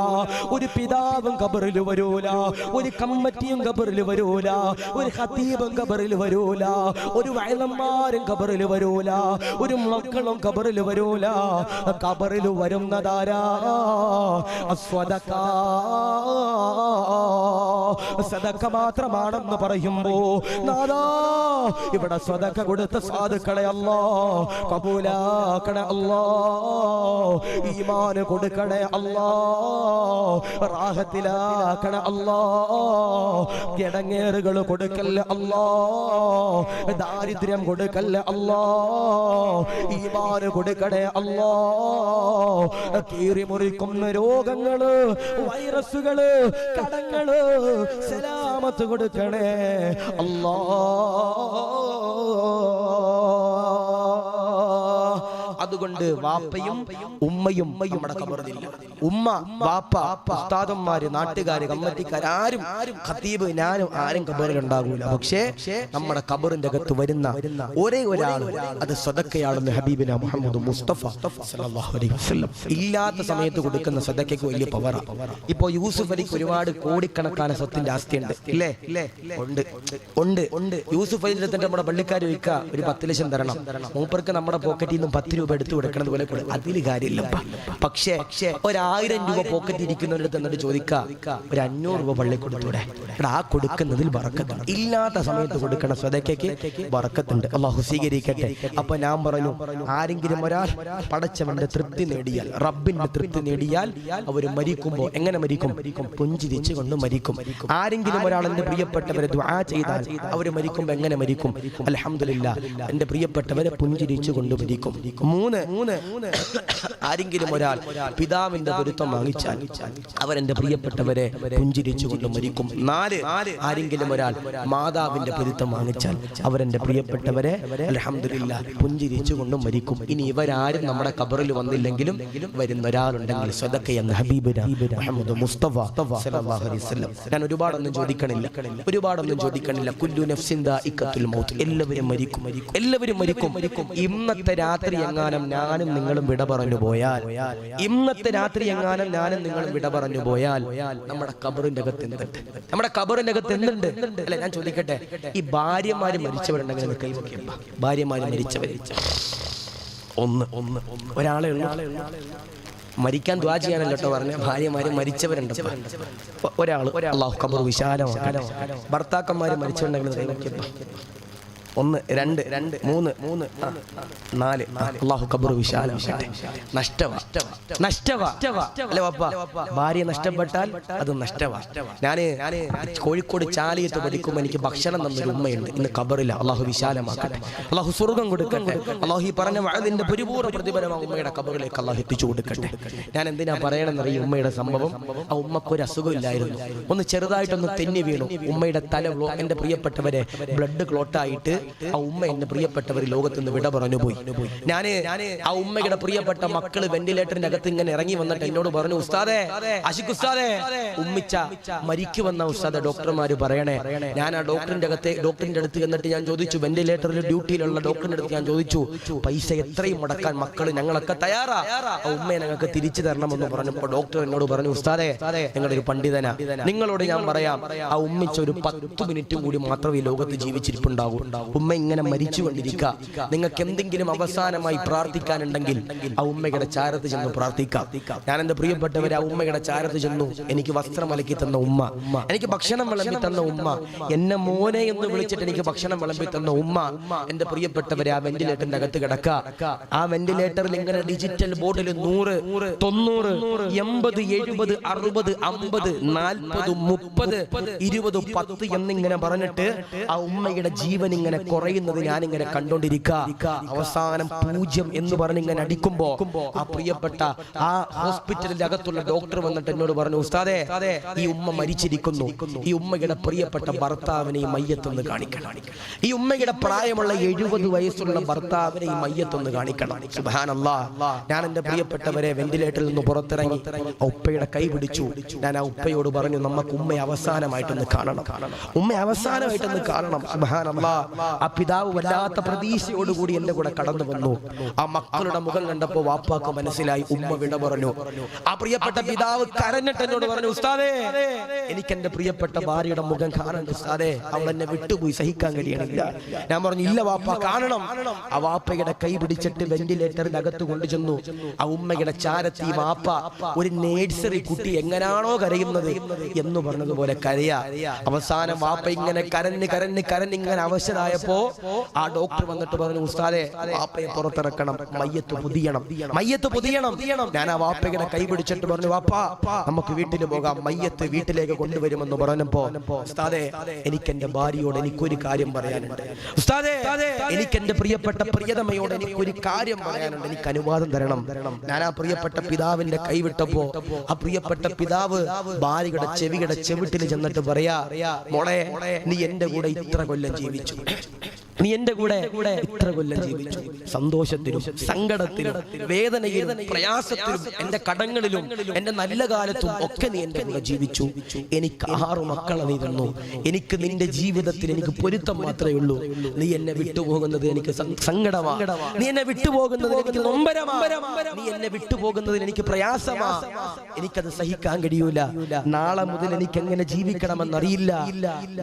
ഒരു പിതാവും ഖബറിൽ വരൂല, ഒരു കമ്മിറ്റിയും ഖബറിൽ വരൂല, ഒരു ഖതീബും ഖബറിൽ വരൂല, ഒരു വയലന്മാരും ഖബറിൽ വരൂല, ഒരു മക്കളും ഖബറിൽ വരൂല. ഖബറിൽ വരുന്നതാരാ? അസ്വദഖ, സദഖ മാത്രമാണെന്ന് പറയുമ്പോ നാദാ ഇവിടെ സദഖ കൊടുത്ത സാധുക്കളെ അല്ലാഹ് കബൂലാക്കണേ അല്ലാഹ്, ഈമാൻ കൊടുക്കണേ അല്ലാഹ്, റാഹത്തിലാക്കണേ അല്ലാഹ്, ഇടങ്ങേറുകൾ കൊടുക്കല്ലേ അല്ലാഹ്, ദാരിദ്ര്യം കൊടുക്കല്ലേ അല്ലാഹ്, ഈമാൻ കൊടുക്കണേ അല്ലാഹ്, കീറി മുറിക്കുന്ന രോഗങ്ങള്, വൈറസുകള്, കടങ്ങള് സലാമത്ത് കൊടുക്കണേ അല്ലാഹ്. അതുകൊണ്ട് വാപ്പയും ഉമ്മയും നമ്മുടെ ഖബറിലില്ല. ഉമ്മ, വാപ്പ, ഉസ്താദന്മാര്, നാട്ടുകാര്, കമ്മിറ്റിക്കാർ, ആരും, ഖതീബ്, ഞാനും ആരും ഖബറിൽ ഉണ്ടാകൂല. പക്ഷേ നമ്മുടെ ഖബറിന്റെ അകത്ത് വരുന്ന ഒരേ ഒരാൾ അത് സദഖയാണെന്ന് ഹബീബിന മുഹമ്മദ് മുസ്തഫ സല്ലല്ലാഹു അലൈഹി വസല്ലം. ഇല്ലാത്ത സമയത്ത് കൊടുക്കുന്ന സദഖയ്ക്ക് വലിയ പവറാ. ഇപ്പോ യൂസുഫ് അലിക്ക് ഒരുപാട് കോടിക്കണക്കാன സ്വത്തിന്റെ ആസ്തിയുണ്ട്, ഇല്ലേ? ഉണ്ട്. യൂസുഫ് അലി നമ്മുടെ പള്ളിക്കാർ ചോദിക്കുക, ഒരു 10 ലക്ഷം തരണം, മൂപ്പർക്ക് നമ്മുടെ പോക്കറ്റിൽ നിന്നും 10 രൂപ എടുത്തു കൊടുക്കണത് പോലെ കൊടുക്കും. അതിൽ കാര്യമില്ലപ്പ. പക്ഷേ 1000 രൂപ പോക്കറ്റ് ഇരിക്കുന്നവരുടെ എന്നിട്ട് ചോദിക്കുക, ഒരു 500 രൂപ പള്ളി കൊടുത്തൂടെ? ആ കൊടുക്കുന്നതിൽ ബറക്കത്തുണ്ട്. ഇല്ലാത്ത സമയത്ത് കൊടുക്കണ സദഖയ്ക്ക് ബറക്കത്തുണ്ട്. അല്ലാഹു സ്വീകരിക്കട്ടെ. അപ്പൊ ഞാൻ പറഞ്ഞു, ആരെങ്കിലും ഒരാൾ പടച്ചവന്റെ തൃപ്തി നേടിയാൽ, റബ്ബിന്റെ തൃപ്തി നേടിയാൽ അവർ മരിക്കുമ്പോൾ എങ്ങനെ മരിക്കും? പുഞ്ചിരിച്ചു കൊണ്ട് മരിക്കും. ആരെങ്കിലും ഒരാൾ എന്റെ പ്രിയപ്പെട്ടവരെ ദുആ ചെയ്താൽ അവർ മരിക്കുമ്പോൾ എങ്ങനെ മരിക്കും? അൽഹംദുലില്ലാഹ്, എന്റെ പ്രിയപ്പെട്ടവരെ പുഞ്ചിരിച്ചു കൊണ്ട് മരിക്കും. 3 ആരെങ്കിലും ഒരാൾ പിതാവിന്റെ പൊരുത്തം വാങ്ങിച്ചാൽ അവരെന്റെ പ്രിയപ്പെട്ടവരെ പുഞ്ചിരിച്ചു കൊണ്ട് മരിക്കും. 4 ആരെങ്കിലും ഒരാൾ മാതാവിന്റെ പൊരുത്തം വാങ്ങിച്ചാൽ അവരെന്റെ പ്രിയപ്പെട്ടവരെ അൽഹംദുലില്ലാഹ് പുഞ്ചിരിച്ചു കൊണ്ട് മരിക്കും. ഇനി ഇവരാരും നമ്മുടെ ഖബറിൽ വന്നില്ലെങ്കിലും വരുന്ന ഒരാളുണ്ടെങ്കിൽ സദഖ എന്ന ഹബീബിന മുഹമ്മദ് മുസ്തഫ സല്ലല്ലാഹു അലൈഹി വസല്ലം. ഞാൻ ഒരുപാടൊന്നും ചോദിക്കണില്ല. കുല്ലു നഫ്സിൻ ദാഇഖത്തുൽ മൗത്ത്. എല്ലാവരും മരിക്കും. ഇന്നത്തെ രാത്രി എങ്ങാനും ഞാനും നിങ്ങളും വിട പറഞ്ഞു പോയാൽ, നമ്മുടെ ഖബറിന്റെ അകത്ത് എന്തുണ്ട്? അല്ലെ, ഞാൻ ചോദിക്കട്ടെ, ഈ ഭാര്യമാര് മരിച്ചവരുണ്ടെങ്കിൽ കൈവയ്ക്കപ്പ. ഭാര്യമാര് മരിച്ചവര് ഒരാളെ മരിക്കാൻ ദുആ ചെയ്യാനല്ലോ കേട്ടോ പറഞ്ഞ. ഭാര്യമാര് മരിച്ചവരുണ്ട് ഒരാൾ. അല്ലാഹു ഖബർ വിശാലമാക്കട്ടെ. ഭർത്താക്കന്മാര് മരിച്ചവരുണ്ടെങ്കിൽ കൈവയ്ക്കപ്പ. 1 2 3 4 അല്ലാഹു ഖബർ വിശാലമാക്കട്ടെ. നഷ്ടവാ അല്ലേ വാപ്പ? ഭാര്യ നഷ്ടപ്പെട്ടാൽ അത് നഷ്ടവാ. ഞാന് കോഴിക്കോട് ചാലിയത്ത് പഠിക്കുമ്പോൾ എനിക്ക് ഭക്ഷണം തന്നൊരു ഉമ്മയുണ്ട്, ഇന്ന് ഖബറില്ല. അല്ലാഹു വിശാലമാക്കട്ടെ. അല്ലാഹു സ്വർഗ്ഗം കൊടുക്കട്ടെ. അല്ലാഹു ഈ പറഞ്ഞ വഅദിന്റെ പരിപൂർണ്ണ പ്രതിഫലം ഉമ്മയുടെ ഖബറിലേക്ക് അല്ലാഹു എത്തിച്ചു കൊടുക്കട്ടെ. ഞാൻ എന്തിനാ പറയണമെന്നറിയ? ഉമ്മയുടെ സംഭവം. ആ ഉമ്മക്ക് ഒരു അസുഖമില്ലായിരുന്നു, ഒന്ന് ചെറുതായിട്ടൊന്ന് തെന്നി വീണു. ഉമ്മയുടെ തല, എന്റെ പ്രിയപ്പെട്ടവരെ, ബ്ലഡ് ക്ലോട്ടായിട്ട് ആ ഉമ്മ എന്റെ പ്രിയപ്പെട്ടവർ ലോകത്ത് നിന്ന് വിട പറഞ്ഞു പോയി. ഞാന് ആ ഉമ്മയുടെ പ്രിയപ്പെട്ട മക്കള് വെന്റിലേറ്ററിന്റെ അകത്ത് ഇങ്ങനെ ഇറങ്ങി വന്നിട്ട് എന്നോട് പറഞ്ഞു, ഉസ്താദേ, ആഷിഖ് ഉസ്താദേ, ഉമ്മിച്ച മരിക്കുമെന്ന ഉസ്താദ് ഡോക്ടർമാര് പറയണേ. ഞാൻ ആ ഡോക്ടറിന്റെ അടുത്ത് എന്നിട്ട് ഞാൻ ചോദിച്ചു, വെന്റിലേറ്ററിൽ ഡ്യൂട്ടിയിലുള്ള ഡോക്ടറിന്റെ അടുത്ത് ഞാൻ ചോദിച്ചു, പൈസ എത്രയും മുടക്കാൻ മക്കള് ഞങ്ങളൊക്കെ തയ്യാറാ, ആ ഉമ്മയെ ഞങ്ങൾക്ക് തിരിച്ചു തരണമെന്ന് പറഞ്ഞപ്പോ ഡോക്ടർ എന്നോട് പറഞ്ഞു, ഉസ്താദേ, നിങ്ങളുടെ ഒരു പണ്ഡിതനാ, നിങ്ങളോട് ഞാൻ പറയാം, ആ ഉമ്മിച്ച ഒരു 10 മിനിറ്റ് കൂടി മാത്രമേ ഈ ലോകത്ത് ജീവിച്ചിരിപ്പുണ്ടാകൂ. ഉമ്മ ഇങ്ങനെ മരിച്ചുകൊണ്ടിരിക്കുക. നിങ്ങൾക്ക് എന്തെങ്കിലും അവസാനമായി പ്രാർത്ഥിക്കാനുണ്ടെങ്കിൽ ആ ഉമ്മയുടെ ചാരത്ത് ചെന്ന് പ്രാർത്ഥിക്കാം. ഞാൻ എന്റെ പ്രിയപ്പെട്ടവരെ, ആ ഉമ്മയുടെ ചാരത്ത് ചെന്നു. എനിക്ക് വസ്ത്രം അലക്കി തന്ന ഉമ്മ, എനിക്ക് ഭക്ഷണം വിളമ്പി തന്ന ഉമ്മ, എന്നെ മോനെ എന്ന് വിളിച്ചിട്ട് എനിക്ക് ഭക്ഷണം വിളമ്പി തന്ന ഉമ്മ, എന്റെ പ്രിയപ്പെട്ടവരെ, ആ വെന്റിലേറ്ററിന്റെ അകത്ത് കിടക്ക. ആ വെന്റിലേറ്ററിൽ ഇങ്ങനെ ഡിജിറ്റൽ ബോർഡിൽ 100 90 80 70 60 50 40 30 20 10 എന്നിങ്ങനെ പറഞ്ഞിട്ട് ആ ഉമ്മയുടെ ജീവൻ ഇങ്ങനെ കുറയുന്നത് ഞാനിങ്ങനെ കണ്ടോണ്ടിരിക്കുക. അവസാനം 0 എന്ന് പറഞ്ഞ് ഇങ്ങനെ അടിക്കുമ്പോ ആ പ്രിയപ്പെട്ട ആ ഹോസ്പിറ്റലിന്റെ അകത്തുള്ള ഡോക്ടർ വന്നിട്ട് എന്നോട് പറഞ്ഞു, ഉസ്താദേ, ഈ ഉമ്മ മരിച്ചിരിക്കുന്നു, ഈ ഉമ്മയുടെ പ്രിയപ്പെട്ട ഭർത്താവിനെ ഈ മയ്യത്തൊന്ന് കാണിക്കണം. ഈ ഉമ്മയുടെ പ്രായമുള്ള 70 വയസ്സുള്ള ഭർത്താവിനെ ഈ മയ്യത്തൊന്ന് കാണിക്കണം. സുബ്ഹാനല്ലാഹ്. ഞാൻ എന്റെ പ്രിയപ്പെട്ടവരെ വെന്റിലേറ്ററിൽ നിന്ന് പുറത്തിറങ്ങി ഉപ്പയുടെ കൈ പിടിച്ചു. ഞാൻ ആ ഉപ്പയോട് പറഞ്ഞു, നമുക്ക് ഉമ്മയെ അവസാനമായിട്ടൊന്ന് കാണണം, ഉമ്മയെ അവസാനമായിട്ടൊന്ന് കാണണം. സുബ്ഹാനല്ലാഹ്. ആ പിതാവ് വല്ലാത്ത പ്രതീക്ഷയോടുകൂടി എന്റെ കൂടെ കടന്നു വന്നു. ആ മക്കളുടെ മുഖം കണ്ടപ്പോ വാപ്പാക്ക് മനസ്സിലായി ഉമ്മ വിട പറഞ്ഞു. ആ പ്രിയപ്പെട്ട പിതാവ് കരഞ്ഞിട്ട് എന്നോട് പറഞ്ഞു, ഉസ്താദേ, എനിക്ക് എന്റെ പ്രിയപ്പെട്ട ഭാര്യയുടെ മുഖം കാണണ്ട ഉസ്താദേ, അവൾ എന്നെ വിട്ടുപോയി, സഹിക്കാൻ കഴിയണില്ല. ഞാൻ പറഞ്ഞു, ഇല്ല വാപ്പ, കാണണം. ആ വാപ്പയുടെ കൈ പിടിച്ചിട്ട് വെന്റിലേറ്ററിന്റെ അകത്ത് കൊണ്ടുചെന്നു. ആ ഉമ്മയുടെ ചാരത്തി വാപ്പ ഒരു നേഴ്സറി കുട്ടി എങ്ങനാണോ കരയുന്നത് എന്ന് പറഞ്ഞതുപോലെ കരയാ. അവസാനം വാപ്പ ഇങ്ങനെ കരഞ്ഞ് ഇങ്ങനെ അവശനായപ്പോ ആ ഡോക്ടർ വന്നിട്ട് പറഞ്ഞു, ഉസ്താദേ, വാപ്പയെ പുറത്തിറക്കണം, മയ്യത്ത് പൊതിയണം. ഞാൻ ആ വാപ്പയുടെ കൈ പിടിച്ചിട്ട് പറഞ്ഞു, വാപ്പാ, നമുക്ക് വീട്ടിൽ പോകാം, മയ്യത്ത് വീട്ടിലേക്ക് കൊണ്ടുവരുമെന്ന് പറഞ്ഞപ്പോ, ഉസ്താദേ, എനിക്ക് എന്റെ ഭാര്യയോട് എനിക്കൊരു കാര്യം പറയാനുണ്ട്, ഉസ്താദേ, എനിക്ക് എന്റെ പ്രിയപ്പെട്ട പ്രിയതമയോട് എനിക്കൊരു കാര്യം പറയാനുണ്ട്, എനിക്ക് അനുവാദം തരണം. ഞാൻ ആ പ്രിയപ്പെട്ട പിതാവിന്റെ കൈവിട്ടപ്പോ ആ പ്രിയപ്പെട്ട പിതാവ് ഭാര്യയുടെ ചെവിയുടെ ചെവിട്ടിൽ ചെന്നിട്ട് പറയാ, മോളെ, നീ എന്റെ കൂടെ ഇത്ര കൊല്ലം ജീവിച്ചു, നീ എന്റെ കൂടെ ഇത്ര കൊല്ലം ജീവിച്ചു. സന്തോഷത്തിലും സങ്കടത്തിലും വേദനയിലും പ്രയാസത്തിലും എന്റെ കടങ്ങളിലും എന്റെ നല്ല കാലത്തും ഒക്കെ നീ എന്റെ കൂടെ ജീവിച്ചു. എനിക്ക് 6 മക്കളെ നീ തന്നു. എനിക്ക് നിന്റെ ജീവിതത്തിൽ എനിക്ക് പൊരുത്തം മാത്രമേ ഉള്ളൂ. നീ എന്നെ വിട്ടുപോകുന്നത് എനിക്ക് സങ്കടമാണ്. നീ എന്നെ വിട്ടുപോകുന്നത് എനിക്ക് നൊമ്പരമാ. നീ എന്നെ വിട്ടുപോകുന്നതിൽ എനിക്ക് പ്രയാസമാ. എനിക്കത് സഹിക്കാൻ കഴിയൂല. നാളെ മുതൽ എനിക്ക് എങ്ങനെ ജീവിക്കണമെന്നറിയില്ല.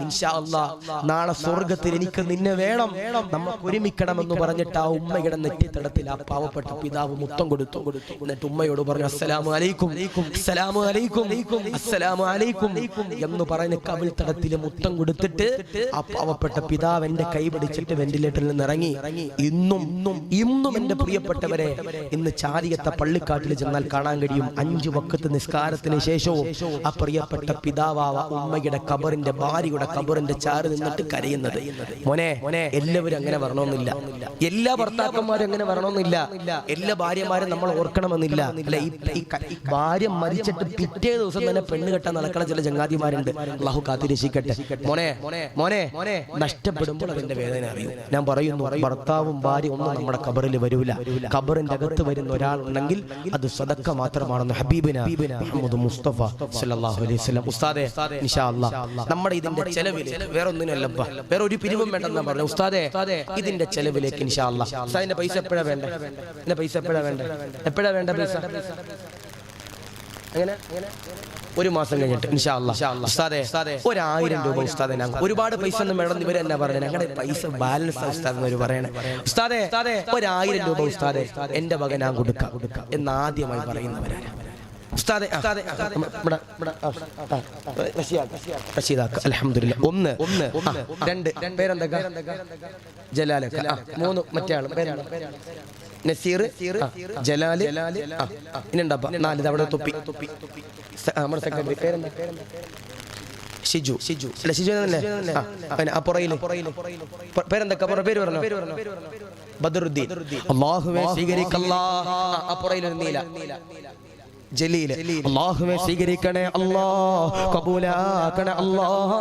ഇൻഷാ അല്ലാഹ് നാളെ സ്വർഗത്തിൽ എനിക്ക് നിന്നെ വേണം, നമുക്ക് ഒരുമിക്കണമെന്ന് പറഞ്ഞിട്ട് ആ ഉമ്മയുടെ നെറ്റിത്തടത്തിൽ ആ പാവപ്പെട്ട പിതാവ് മുത്തം കൊടുത്തു. എന്നിട്ട് ഉമ്മയോട് പറഞ്ഞു അസ്സലാമു അലൈക്കും, അസ്സലാമു അലൈക്കും, അസ്സലാമു അലൈക്കും എന്ന് പറഞ്ഞ് കവിൾത്തടത്തിൽ മുത്തം കൊടുത്തിട്ട് ആ പാവപ്പെട്ട പിതാവ് എന്റെ കൈ പിടിച്ചിട്ട് വെന്റിലേറ്ററിൽ നിന്ന് ഇറങ്ങി. ഇന്നും എന്റെ പ്രിയപ്പെട്ടവരെ, ഇന്ന് ചാരിയത്തെ പള്ളിക്കാട്ടിൽ ചെന്നാൽ കാണാൻ കഴിയും 5 വഖത്ത് നിസ്കാരത്തിന് ശേഷവും ആ പ്രിയപ്പെട്ട പിതാവാവ ഉമ്മയുടെ ഖബറിന്റെ ഭാര്യയുടെ ഖബറിന്റെ ചാറ് നിന്നിട്ട് കരയുന്നത്. മോനെ എല്ലാവരും അങ്ങനെ വരണമെന്നില്ല, എല്ലാ ഭർത്താക്കന്മാരും അങ്ങനെ വരണമെന്നില്ല, എല്ലാ ഭാര്യമാരും നമ്മൾ ഓർക്കണമെന്നില്ല. അല്ല, ഈ ഭാര്യ മരിച്ചിട്ട് പിറ്റേ ദിവസം തന്നെ പെണ്ണ് കെട്ടാൻ നടക്കുന്ന ചില ചങ്ങാതിമാരുണ്ട്. അല്ലാഹു കാത്തിരക്ഷിക്കട്ടെ. മോനെ നഷ്ടപ്പെടുമ്പോൾ അതിന്റെ വേദന അറിയും. ഞാൻ പറയുന്നു, ഭർത്താവും ഭാര്യ ഒന്നും നമ്മുടെ ഖബറിൽ വരൂല. ഖബറിന്റെ അകത്ത് വരുന്ന ഒരാളുണ്ടെങ്കിൽ അത് സദക്ക മാത്രമാണെന്ന് ഹബീബിന മുഹമ്മദ് മുസ്തഫ സല്ലല്ലാഹു അലൈഹി വസല്ലം. ഉസ്താദേ, ഇൻഷാ അല്ലാഹ് നമ്മുടെ ഇതിന്റെ ചെലവിൽ വേറെ ഒന്നിനല്ല, വേറെ ഒരു പിരിവും വേണ്ടെന്ന് പറഞ്ഞു. ഉസ്താദേ, ഇതിന്റെ ചെലവിലേക്ക് ഇൻഷാ അല്ലാഹ് ഉസ്താദിന്റെ പൈസ എപ്പോഴാ വേണ്ടേ? എപ്പോഴാ വേണ്ട പൈസ? അങ്ങനെ 1 മാസം കഴിഞ്ഞിട്ട് ഇൻഷാ അല്ലാഹ് ഉസ്താദേ 1000 രൂപ ഉസ്താദേ. ഒരുപാട് പൈസ ഒന്നും വേണമെന്ന് ഇവർ എന്നാ പറഞ്ഞത്? ഞങ്ങളുടെ പൈസ ബാലൻസ് ഉസ്താദ് എന്നവർ പറയണേ. ഉസ്താദേ 1000 രൂപ ഉസ്താദേ എന്റെ വക ഞാൻ കൊടുക്കാം എന്ന് ആദ്യമായി പറയുന്നവരാണ്. ഉസ്താദേ അൽഹംദുലില്ലാ. 1 2 പേരെന്തൊക്കെ? ജലാലക്ക. 3 മറ്റേ ആളും പേരാണ് നസീർ, ജലാല്, ഇനിണ്ടാ 4 അവിടെ തൊപ്പി. നമ്മുടെ സെക്രട്ടറി പേരെന്താ? ഷിജു. അല്ല, ഷിജു എന്നല്ലേ? പുറയില് പേരെന്തൊക്കെ? പേര് പറഞ്ഞോ? ബദറുദ്ദീൻ. അല്ലാഹുവേ സ്വീകരിക്കല്ലാ. പുറയിലൊരു നീല ജലീൽ. അല്ലാഹുവേ സ്വീകരിക്കണേ അല്ലാഹ്, കബൂലാക്കണേ അല്ലാഹ്.